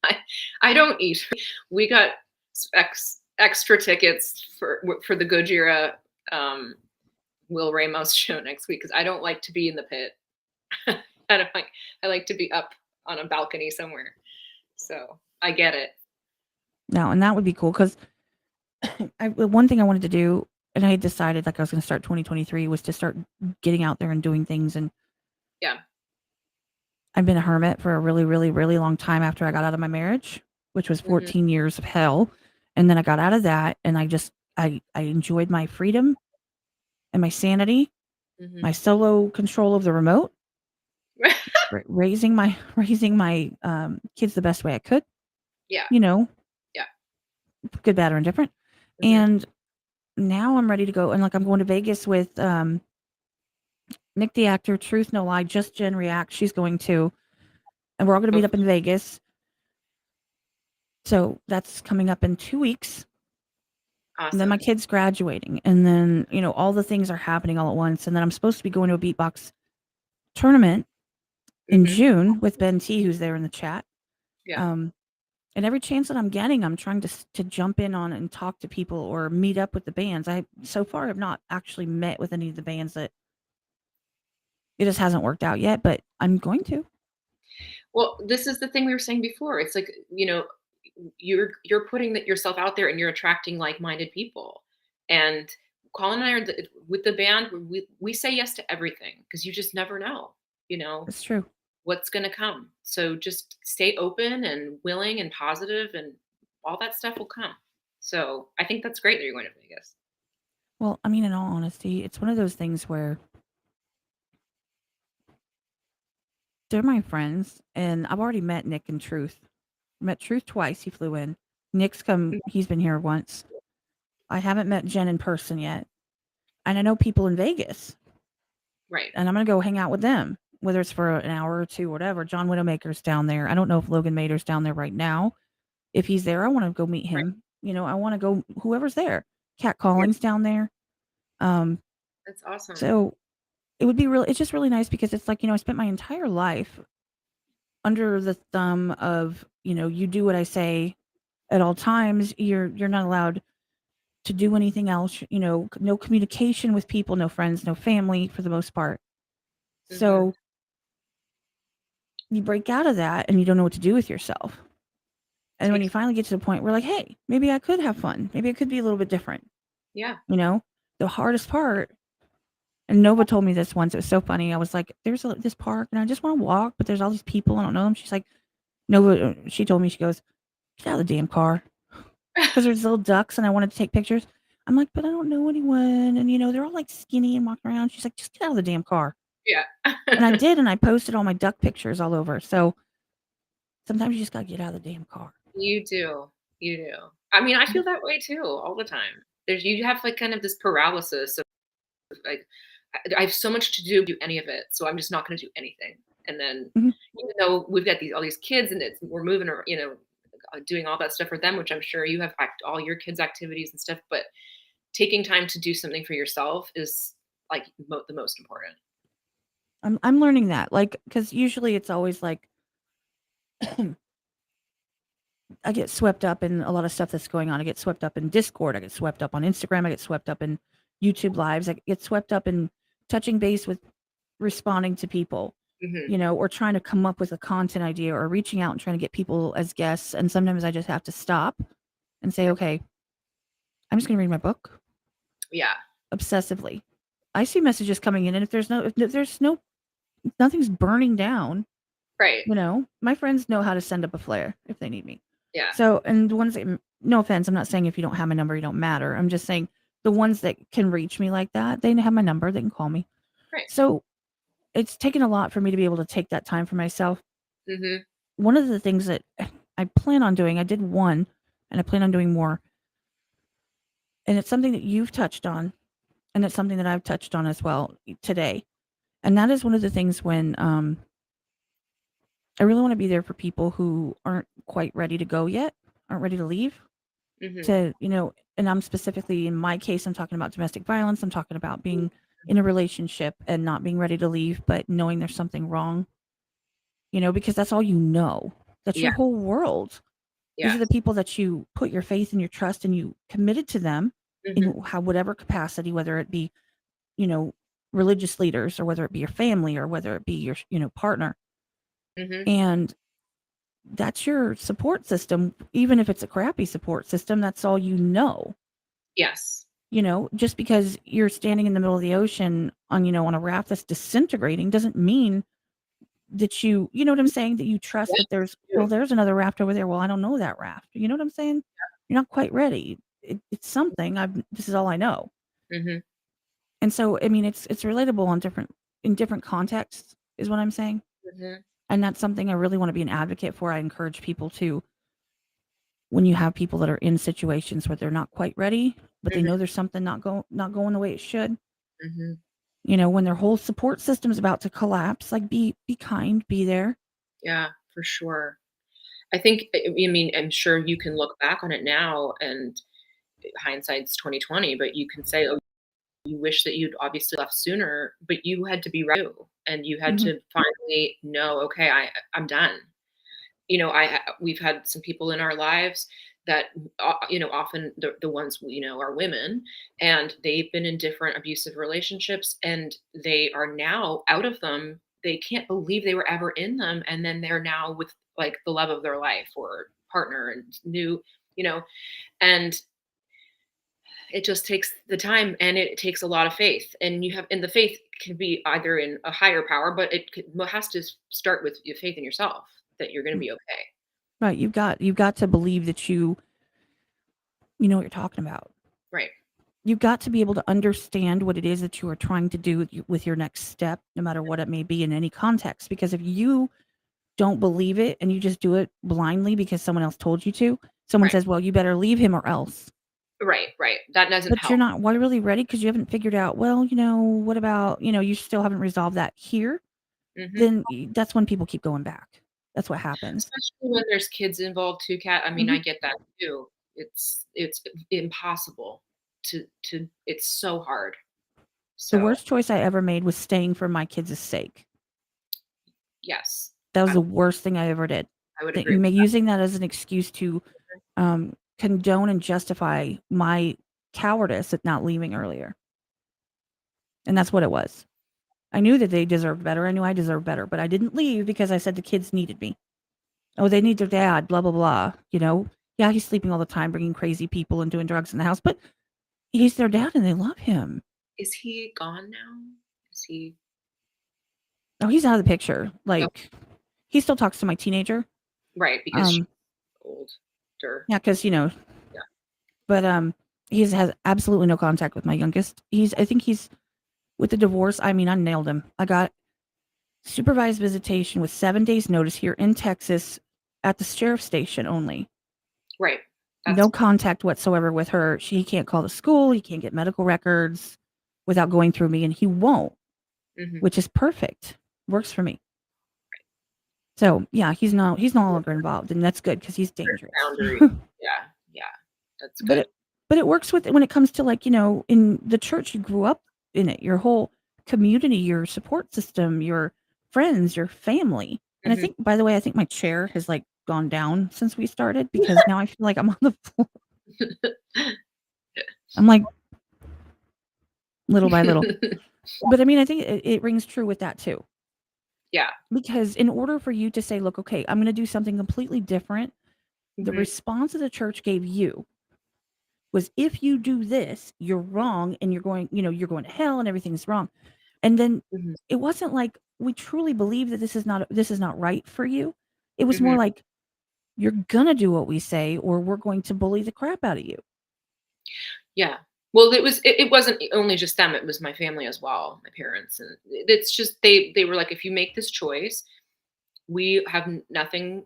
I, I don't eat. We got extra tickets for the Gojira Will Ramos show next week because I don't like to be in the pit. I don't like. I like to be up on a balcony somewhere. So I get it. Now, and that would be cool because one thing I wanted to do, and I had decided like I was going to start 2023, was to start getting out there and doing things. And Yeah. I've been a hermit for a really, really, really long time after I got out of my marriage, which was Hmm. 14 years of hell. And then I got out of that and I enjoyed my freedom and my sanity, Hmm. my solo control of the remote, raising my raising my kids the best way I could, Yeah. you know, Yeah. good, bad, or indifferent. Hmm. And now I'm ready to go. And like I'm going to Vegas with Nick the actor, Truth No Lie, Just Jen React. She's going to, and we're all going to meet Oh, up in Vegas. So that's coming up in 2 weeks. And then my awesome. kid's graduating. And then, all the things are happening all at once. And then I'm supposed to be going to a beatbox tournament in Hmm. June with Ben T, who's there in the chat. Yeah. Um, and every chance that I'm getting, I'm trying to jump in on and talk to people or meet up with the bands. I so far have not actually met with any of the bands that it just hasn't worked out yet, but I'm going to. Well, this is the thing we were saying before. It's like, you're putting that yourself out there and you're attracting like-minded people. And Colin and I are with the band, we say yes to everything because you just never know, you know, It's true. what's going to come. So just stay open and willing and positive and all that stuff will come. So I think that's great that you're going to Vegas. Well, I mean, in all honesty, it's one of those things where they're my friends, and I've already met Nick and Truth. Met Truth twice. He flew in. Nick's come. He's been here once. I haven't met Jen in person yet. And I know people in Vegas, Right. and I'm going to go hang out with them, whether it's for an hour or two, whatever. John Widowmaker's down there. I don't know if Logan Mader's down there right now. If he's there, I want to go meet Right. him. I want to go, whoever's there. Cat Yeah. Calling's down there. Um, That's awesome. so it's just really nice because it's like, I spent my entire life under the thumb of, you do what I say at all times. You're not allowed to do anything else, no communication with people, no friends, no family for the most part. Hmm. So you break out of that and you don't know what to do with yourself. And when you finally get to the point where like, hey, maybe I could have fun. Maybe it could be a little bit different. Yeah. The hardest part, and Nova told me this once, it was so funny. I was like, there's this park and I just want to walk, but there's all these people. I don't know them. She's like, Nova, she told me, she goes, get out of the damn car. Because there's little ducks and I wanted to take pictures. I'm like, but I don't know anyone. And, they're all like skinny and walking around. She's like, just get out of the damn car. Yeah. And I did. And I posted all my duck pictures all over. So sometimes you just got to get out of the damn car. You do. You do. I mean, I feel that way too all the time. You have like kind of this paralysis of like, I have so much to do any of it. So I'm just not going to do anything. And then, Mhm. even though we've got all these kids and we're moving or, doing all that stuff for them, which I'm sure you have all your kids' activities and stuff, but taking time to do something for yourself is like the most important. I'm learning that. Like, because usually it's always like, I get swept up in a lot of stuff that's going on. I get swept up in Discord. I get swept up on Instagram. I get swept up in YouTube lives. I get swept up in touching base with responding to people, Hmm. or trying to come up with a content idea or reaching out and trying to get people as guests. And sometimes I just have to stop and say, okay, I'm just going to read my book Yeah. obsessively. I see messages coming in, and if nothing's burning down, Right. my friends know how to send up a flare if they need me. Yeah. So, and the ones that, no offense, I'm not saying if you don't have my number, you don't matter. I'm just saying the ones that can reach me like that, they have my number, they can call me. Right. So it's taken a lot for me to be able to take that time for myself. Hmm. One of the things that I plan on doing, I did one and I plan on doing more. And it's something that you've touched on, and it's something that I've touched on as well today. And that is one of the things when I really want to be there for people who aren't quite ready to go yet, aren't ready to leave. Hmm. To, and I'm specifically in my case, I'm talking about domestic violence. I'm talking about being in a relationship and not being ready to leave, but knowing there's something wrong, because that's all you know. That's Yeah. your whole world. These are the Yes. people that you put your faith and your trust and you committed to them Hmm. in whatever capacity, whether it be, you know, religious leaders or whether it be your family or whether it be your, partner. Hmm. And that's your support system. Even if it's a crappy support system, that's all you know. Yes. Just because you're standing in the middle of the ocean on, on a raft that's disintegrating doesn't mean that you know what I'm saying? That you trust that Yes. there's another raft over there. Well, I don't know that raft. You know what I'm saying? You're not quite ready. It's something. This is all I know. Hmm. And so, I mean, it's relatable in different contexts is what I'm saying. Hmm. And that's something I really want to be an advocate for. I encourage people to, when you have people that are in situations where they're not quite ready, but they Hmm. know there's something not going the way it should. Hmm. When their whole support system is about to collapse, like be kind, be there. Yeah, for sure. I think, I mean, I'm sure you can look back on it now and hindsight's 2020, but you can say, oh, you wish that you'd obviously left sooner, but you had to be ready and you had Mhm. to finally know, okay, I'm done. We've had some people in our lives that, often the ones, are women, and they've been in different abusive relationships and they are now out of them. They can't believe they were ever in them. And then they're now with like the love of their life or partner and new, you know, and it just takes the time and it takes a lot of faith. And the faith can be either in a higher power, but has to start with your faith in yourself that you're going to be okay. Right, you've got to believe that you know what you're talking about. Right. You've got to be able to understand what it is that you are trying to do with your next step, no matter what it may be in any context. Because if you don't believe it and you just do it blindly because someone else told you to, someone Right. says, "Well, you better leave him or else." Right, right. That doesn't But you're help. not really ready because you haven't figured out, well, what about, you still haven't resolved that here, Mhm. then that's when people keep going back. That's what happens. Especially when there's kids involved too, Kat. I mean, Mhm. I get that too. It's impossible to it's so hard. The So, worst choice I ever made was staying for my kids' sake. yes, That was I the worst thing I ever did. I would That agree with using that as an excuse to condone and justify my cowardice at not leaving earlier. And that's what it was. I knew that they deserved better. I knew I deserved better, but I didn't leave because I said the kids needed me. Oh, they need their dad, blah, blah, blah. Yeah, he's sleeping all the time, bringing crazy people and doing drugs in the house, but he's their dad and they love him. Is he gone now? Is he Oh, he's out of the picture. Oh, Like, he still talks to my teenager. right, because she's Um, older. yeah, because, Yeah. but he has absolutely no contact with my youngest. I think he's, with the divorce, I mean, I nailed him. I got supervised visitation with 7 days notice here in Texas at the sheriff's station only. Right. No That's contact whatsoever with her. He can't call the school. He can't get medical records without going through me, and he won't, mhm. which is perfect. Works for me. So yeah, he's no longer involved, and that's good because he's dangerous. Boundary. Yeah, yeah. That's but good. it works with when it comes to, like, in the church you grew up in, it, your whole community, your support system, your friends, your family. And I Mhm. think, by the way, I think my chair has, like, gone down since we started because now I feel like I'm on the floor. I'm like, little by little. But I mean, I think it rings true with that too. Yeah. Because in order for you to say, look, okay, I'm going to do something completely different, the Mhm, response that the church gave you was, if you do this, you're wrong and you're going to hell and everything's wrong. And then mhm, it wasn't like we truly believe that this is not right for you. It was more mhm. like, you're going to do what we say or we're going to bully the crap out of you. Yeah. Well, it wasn't only just them, it was my family as well, my parents, and it's just they were like, "If you make this choice, we have nothing,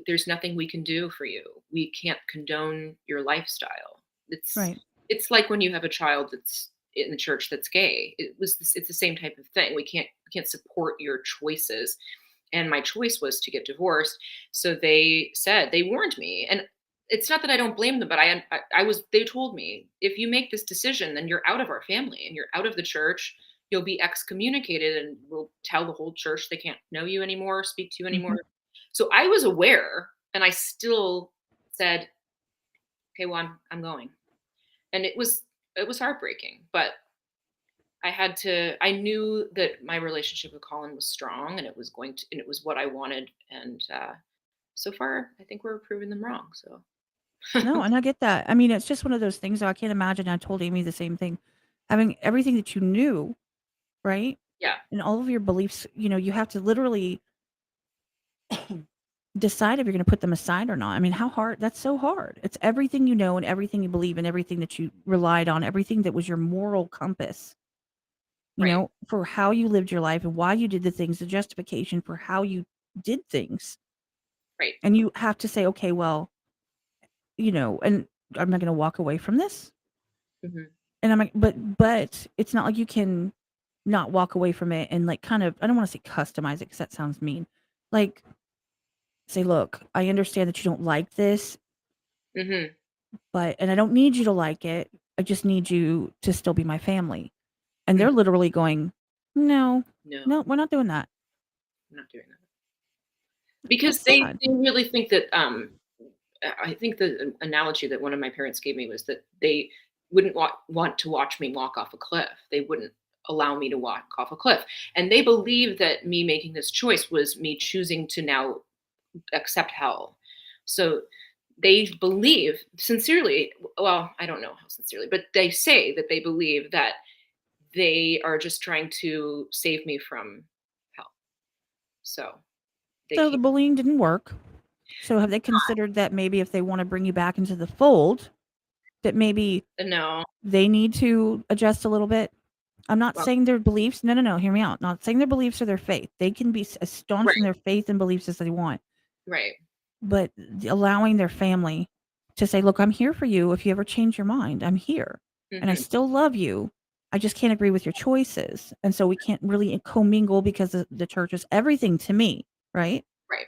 there's nothing we can do for you. We can't condone your lifestyle." It's Right. it's like when you have a child that's in the church that's gay. It's the same type of thing. We can't support your choices. And my choice was to get divorced. So they warned me. And it's not that I don't blame them, but they told me, if you make this decision, then you're out of our family and you're out of the church. You'll be excommunicated and we'll tell the whole church they can't know you anymore, speak to you Hmm. anymore. So I was aware and I still said, okay, well, I'm going. And it was heartbreaking, but I knew that my relationship with Colin was strong and it was what I wanted. And so far, I think we're proving them wrong. So, No, and I get that. I mean, it's just one of those things. I can't imagine. I told Amy the same thing. Having everything that you knew, right? yeah, And all of your beliefs, you have to literally decide if you're going to put them aside or not. I mean, how hard? That's so hard. It's everything you know and everything you believe and everything that you relied on, everything that was your moral compass, right, for how you lived your life and why you did the things, the justification for how you did things. right. And you have to say, okay, well, and I'm not going to walk away from this. Hmm. And I'm like, but it's not like you can not walk away from it and, like, kind of, I don't want to say customize it because that sounds mean. Like, say, look, I understand that you don't like this, Hmm. and I don't need you to like it. I just need you to still be my family. And Hmm. they're literally going, no, No, no, we're not doing that. I'm not doing that because That's they sad. they really think that. I think the analogy that one of my parents gave me was that they wouldn't want to watch me walk off a cliff. They wouldn't allow me to walk off a cliff, and they believe that me making this choice was me choosing to now accept hell. So they believe sincerely, well, I don't know how sincerely, but they say that they believe that they are just trying to save me from hell. So they So the can't. bullying didn't work. So have they considered that maybe if they want to bring you back into the fold, that maybe No. they need to adjust a little bit? I'm not Well, saying their beliefs. No, no, no. Hear me out. Not saying their beliefs or their faith. They can be as staunch in right, their faith and beliefs as they want, right. but allowing their family. to say, look, I'm here for you. If you ever change your mind, I'm here. And I Mhm. still love you. I just can't agree with your choices. And so we can't really commingle because the church is everything to me. Right. Right.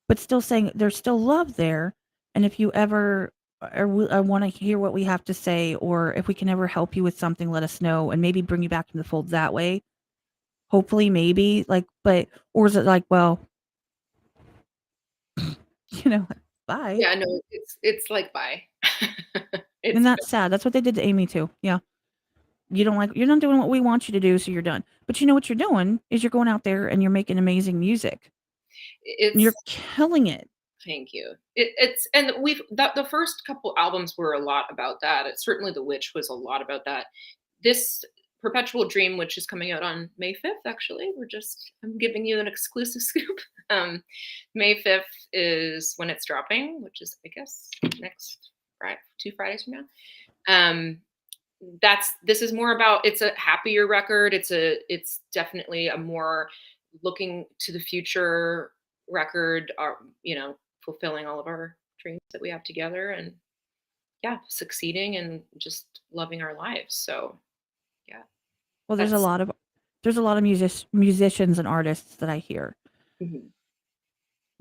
But still saying there's still love there. And if you ever I want to hear what we have to say, or if we can ever help you with something, let us know and maybe bring you back to the fold that way. Hopefully, maybe like, but, or is it like, well, you know, bye. Yeah, no, it's like, bye. And It's that's sad. That's what they did to Amy too. Yeah. You're not doing what we want you to do, so you're done. But you know what you're doing is you're going out there and you're making amazing music. And you're it's killing it. thank you. It's and we've the first couple albums were a lot about that. It's certainly The Witch was a lot about that. This Perpetual Dream, which is coming out on May 5th, actually. I'm giving you an exclusive scoop. May 5th is when it's dropping, which is, I guess, next Friday, 2 Fridays from now. Um, this is more about, it's a happier record. It's definitely a more looking to the future record, fulfilling all of our dreams that we have together, and yeah, succeeding and just loving our lives. So yeah, Well, that's there's a lot of musicians and artists that I hear mhm.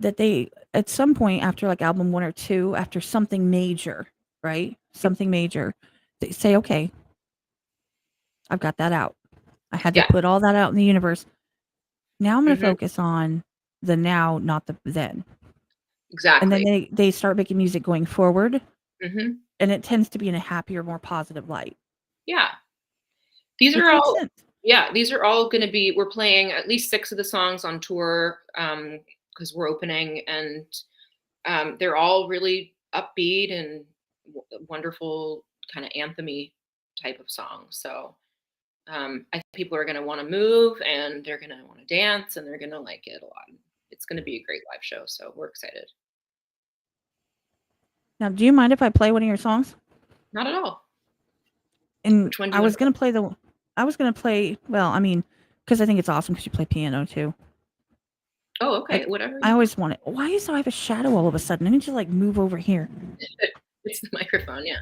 that they at some point after like album 1 or 2, after something major, right? Something major, they say, "Okay, I've got that out. I had to Yeah, put all that out in the universe. Now I'm going to hmm, focus on the now, not the then." And then exactly. they start making music going forward, Hmm. and it tends to be in a happier, more positive light, Yeah, these are which makes all. sense. Yeah, these are all going to be. We're playing at least 6 of the songs on tour because we're opening, and they're all really upbeat and wonderful, kind of anthemy type of songs. So I think people are going to want to move, and they're going to want to dance, and they're going to like it a lot. It's going to be a great live show. So we're excited. Now, do you mind if I play one of your songs? Not at all. And Which one do you want to play? I was gonna play. Well, I mean, because I think it's awesome because you play piano too. Oh, okay. Like Whatever I you want. always want it. Why is I have a shadow all of a sudden? I need to like move over here. It's the microphone. Yeah.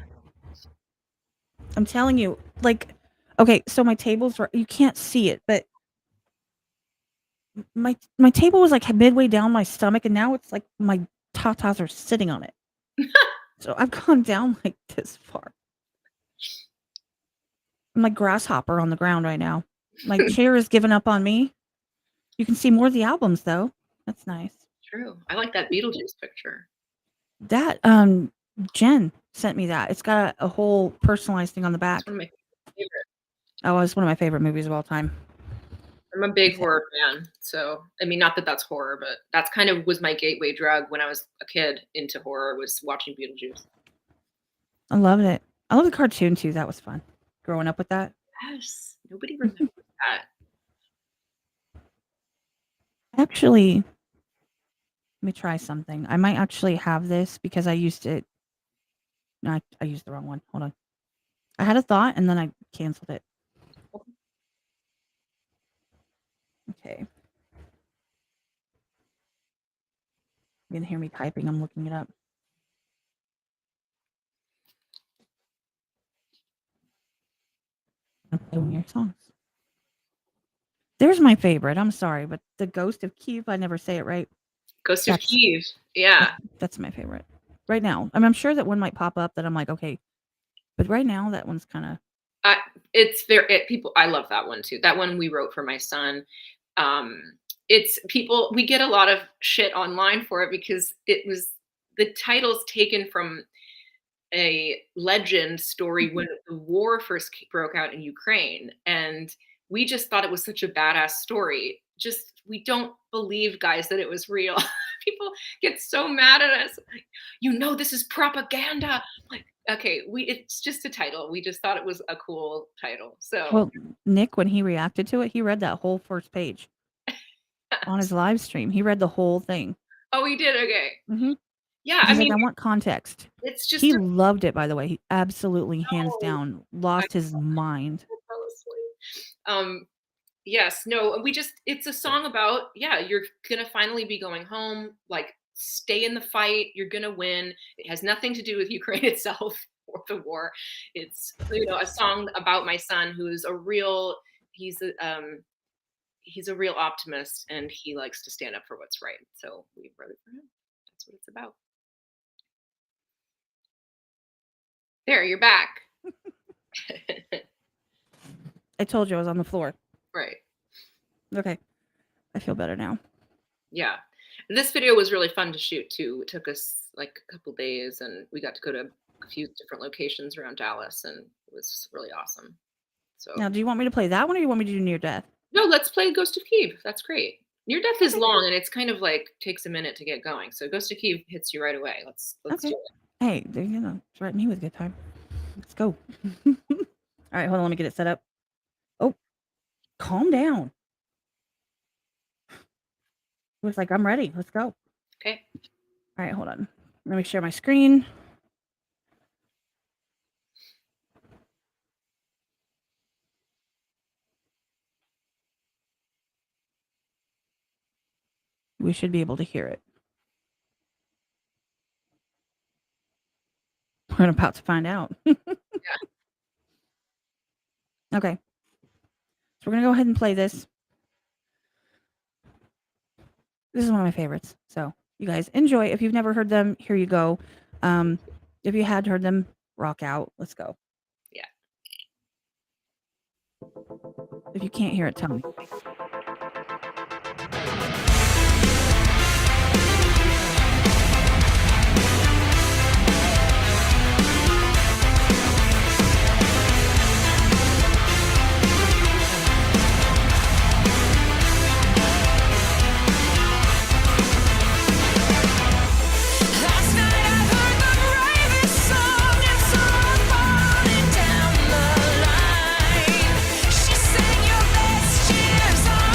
I'm telling you, like, okay, so my table's right. You can't see it, but my table was like midway down my stomach, and now it's like my tatas are sitting on it. So I've gone down like this far. I'm like grasshopper on the ground right now. My chair has given up on me. You can see more of the albums though. That's nice. True. I like that Beetlejuice picture. That Jen sent me that. It's got a whole personalized thing on the It's back. one of my favorite. Oh, it's one of my favorite movies of all time. I'm a big It's horror fan. So, I mean, not that that's horror, but that's kind of was my gateway drug when I was a kid into horror, was watching Beetlejuice. I loved it. I love the cartoon too. That was fun. Growing up with that. Yes. Nobody remembers that. Actually, let me try something. I might actually have this because I used it. No, I used the wrong one. Hold on. I had a thought and then I canceled it. Okay. You can hear me typing. I'm looking it up. I'm playing your songs. There's my favorite. I'm sorry, but the Ghost of Kiev. I never say it right. Ghost of That's Kiev. Yeah. that's my favorite right now. I mean, I'm sure that one might pop up that I'm like, okay, but right now that one's kind of I, it's very, people, I love that one too. That one we wrote for my son. Um, it's people, we get a lot of shit online for it because the title's taken from a legend story when the war first broke out in Ukraine. And we just thought it was such a badass story. Just, we don't believe, guys, that it was real. People get so mad at us. Like, this is propaganda. Like, okay, it's just a title. We just thought it was a cool title. So, well. Nick, when he reacted to it, he read that whole first page on his live stream. He read the whole thing. oh, we did. Okay. Hmm. Yeah. I He's like, mean, I want context. it's just He loved it, by the way. He absolutely, hands no, down, I lost his mind. fell asleep. Yes, no, we just, it's a song about, yeah, you're gonna finally be going home, like stay in the fight. You're going to win. It has nothing to do with Ukraine itself or the war. It's, a song about my son who's a real, he's a, um, he's a real optimist and he likes to stand up for what's right. So we wrote it for him. That's what it's about. There, you're back. I told you I was on the floor. Right. Okay. I feel better now. Yeah. This video was really fun to shoot too. It took us like a couple days and we got to go to a few different locations around Dallas and it was really awesome. So Now, do you want me to play that one or you want me to do Near Death? no, let's play Ghost of Kyiv. That's great. Near Death is long and it's kind of like takes a minute to get going. So Ghost of Kyiv hits you right away. Let's Okay. do it. Hey, threaten me with a good time. Let's go. All right, hold on. Let me get it set up. Oh, calm down. Looks like I'm ready. Let's go. Okay. All right, hold on. Let me share my screen. We should be able to hear it. We're about to find out. Yeah. Okay. So we're going to go ahead and play this. This is one of my favorites. So you guys enjoy. If you've never heard them, here you go. If you had heard them, rock out. Let's go. Yeah. If you can't hear it, tell me. She sang your best years on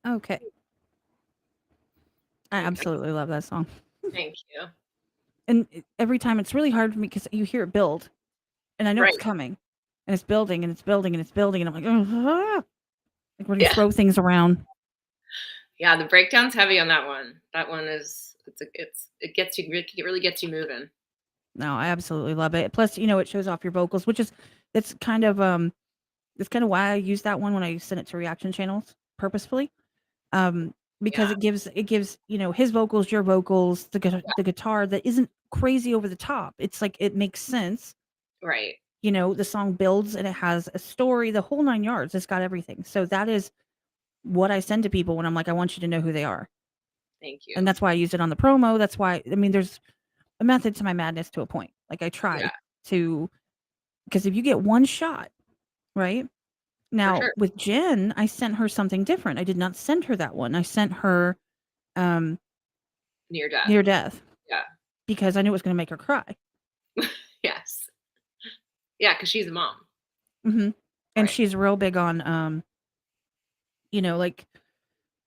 Okay. I Like, absolutely love that song. thank you. And every time it's really hard for me because you hear it build, and I know it's Right. coming, and it's building, and it's building, and it's building, and I'm like, "Ugh," like when you Yeah. throw things around. Yeah, the breakdown's heavy on that one. That one is it gets you it really gets you moving. No, I absolutely love it. Plus, it shows off your vocals, which is it's kind of it's kind of why I use that one when I send it to reaction channels purposefully. Because Yeah, it gives his vocals, your vocals, the guitar that isn't crazy over the top. It's like it makes sense. right. The song builds and it has a story, the whole 9 yards. It's got everything. So that is what I send to people when I'm like, I want you to know who they are. Thank And you. that's why I used it on the promo. That's why, I mean, there's a method to my madness to a point. Like I Yeah, try to, because if you get one shot, right? for Now sure. with Jen, I sent her something different. I did not send her that one. I sent her um, Near death. Near Death Yeah. because I knew it was going to make her cry. Yes. Yeah, because she's a mom. hmm And Right. she's real big on, like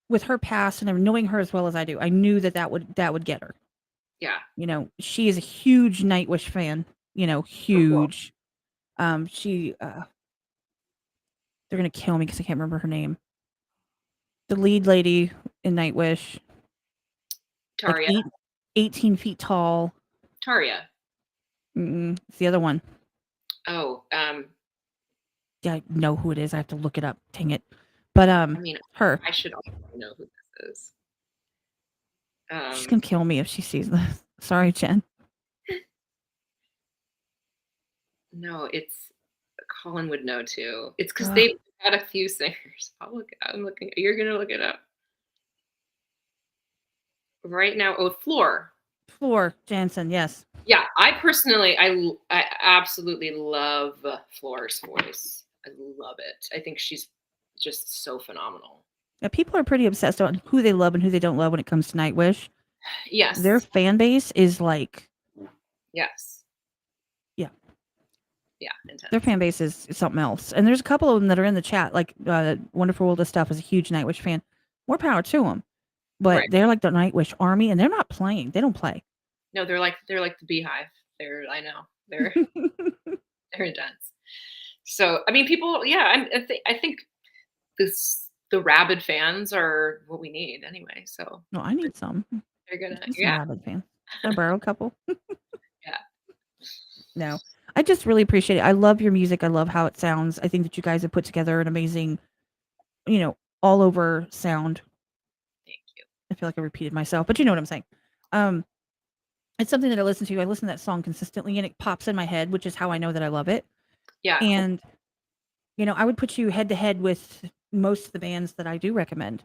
with her past and knowing her as well as I do, I knew that would get her. Yeah. She is a huge Nightwish fan. Oh, cool. Huge. She they're gonna kill me because I can't remember her name. The lead lady in Nightwish, like Taria. 18 feet tall. Taria. It's the other one. Oh, Yeah, I know who it is. I have to look it up. Dang it. But I mean, her. I should also know who this is. She's gonna kill me if she sees this. Sorry, Jen. No, it's Colin would know too. It's because Ugh. they've had a few singers. I'm looking. You're gonna look it up right now. Oh, Floor. Floor Jansen. Yes. Yeah, I personally, I absolutely love Floor's voice. I love it. I think she's just so phenomenal. Yeah, people are pretty obsessed on who they love and who they don't love when it comes to Nightwish. Their Yes, fan base is like, yes, yeah, yeah, their intense. fan base is something else. And there's a couple of them that are in the chat. Like Wonderful World of Stuff is a huge Nightwish fan. More power to them. But Right. they're like the Nightwish army, and they're not playing. They don't play. No, they're like the Beehive. I know they're they're intense. So I mean, people, yeah, I think the rabid fans are what we need anyway. So No, I need some. they're I gonna, need some yeah, rabid fans. Can I borrow a couple? yeah. No. I just really appreciate it. I love your music. I love how it sounds. I think that you guys have put together an amazing, all over sound. Thank you. I feel like I repeated myself, but you know what I'm saying. Um, it's something that I listen to. I listen to that song consistently and it pops in my head, which is how I know that I love it. Yeah, And, I would put you head to head with most of the bands that I do recommend,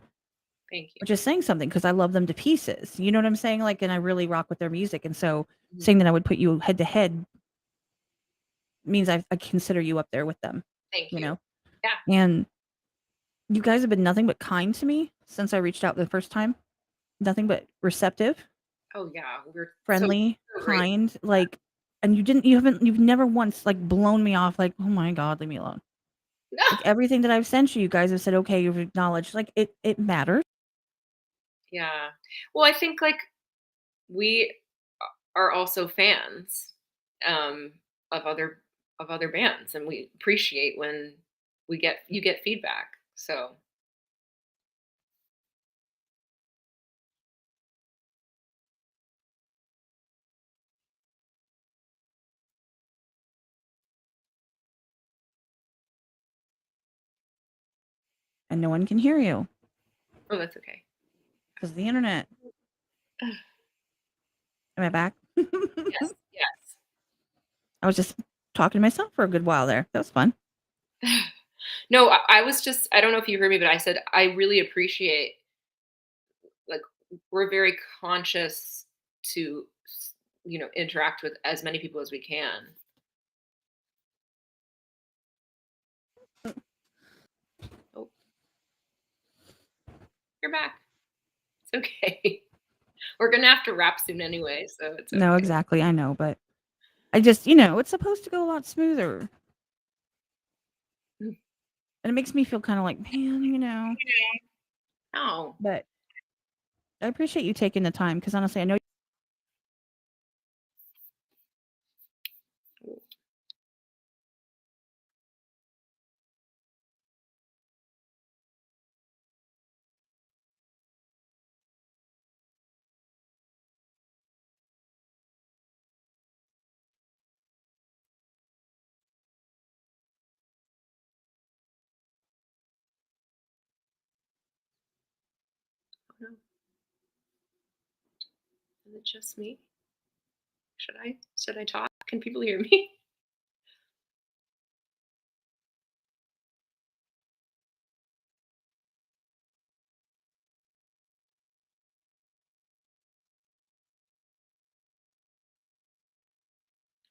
thank you. which is saying something because I love them to pieces. You know what I'm saying? Like, and I really rock with their music. And so Mhm. saying that I would put you head to head means I consider you up there with them, Thank you you. know? Yeah. And you guys have been nothing but kind to me since I reached out the first time. Nothing but receptive, Oh yeah, we're friendly, so great. kind, like, and you've never once like blown me off like, "Oh my god, leave me alone." Like everything that I've sent you, you guys have said, "Okay, you've acknowledged." Like it matters. Yeah. Well, I think like we are also fans um, of other bands, and we appreciate when you get feedback. So And no one can hear you oh, that's okay. because of the internet. Am I back? Yes, yes. I was just talking to myself for a good while there. That was fun. No, I was just I don't know if you heard me, but I said I really appreciate like we're very conscious to interact with as many people as we can. Oh, you're back. It's okay. We're gonna have to wrap soon anyway, so it's No, okay. exactly. I know, but I just, it's supposed to go a lot smoother. Mm. And it makes me feel kind of like, man, Oh. But I appreciate you taking the time because honestly, I know. No. Is it just me? Should I talk? Can people hear me?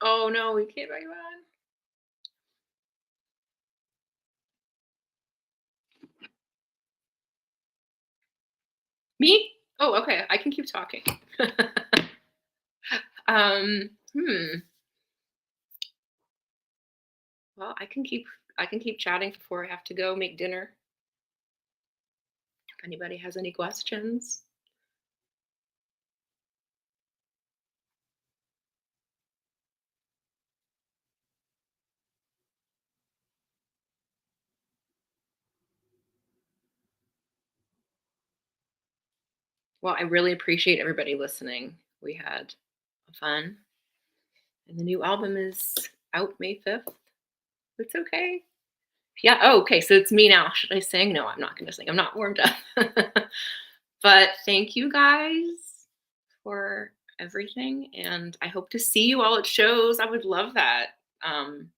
Oh no, we can't write on. Me? Oh, okay. I can keep talking. um, hmm. Well, I can keep chatting before I have to go make dinner. If anybody has any questions. Well, I really appreciate everybody listening. We had fun. And the new album is out May 5th. It's okay. Yeah. Oh, okay. So it's me now. Should I sing? No, I'm not going to sing. I'm not warmed up. But thank you guys for everything. And I hope to see you all at shows. I would love that. Um,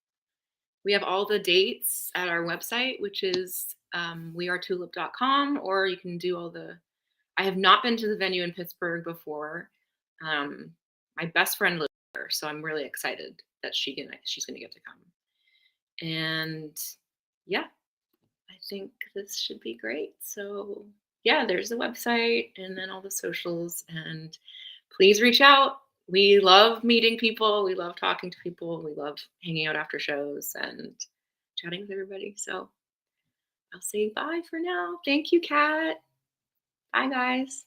we have all the dates at our website, which is wearetulip.com, or you can do all the. I have not been to the venue in Pittsburgh before. Um, my best friend lives there, so I'm really excited that she's gonna get to come. And yeah, I think this should be great. So yeah, there's the website and then all the socials. And please reach out. We love meeting people. We love talking to people. We love hanging out after shows and chatting with everybody. So I'll say bye for now. Thank you, Kat. Bye, guys.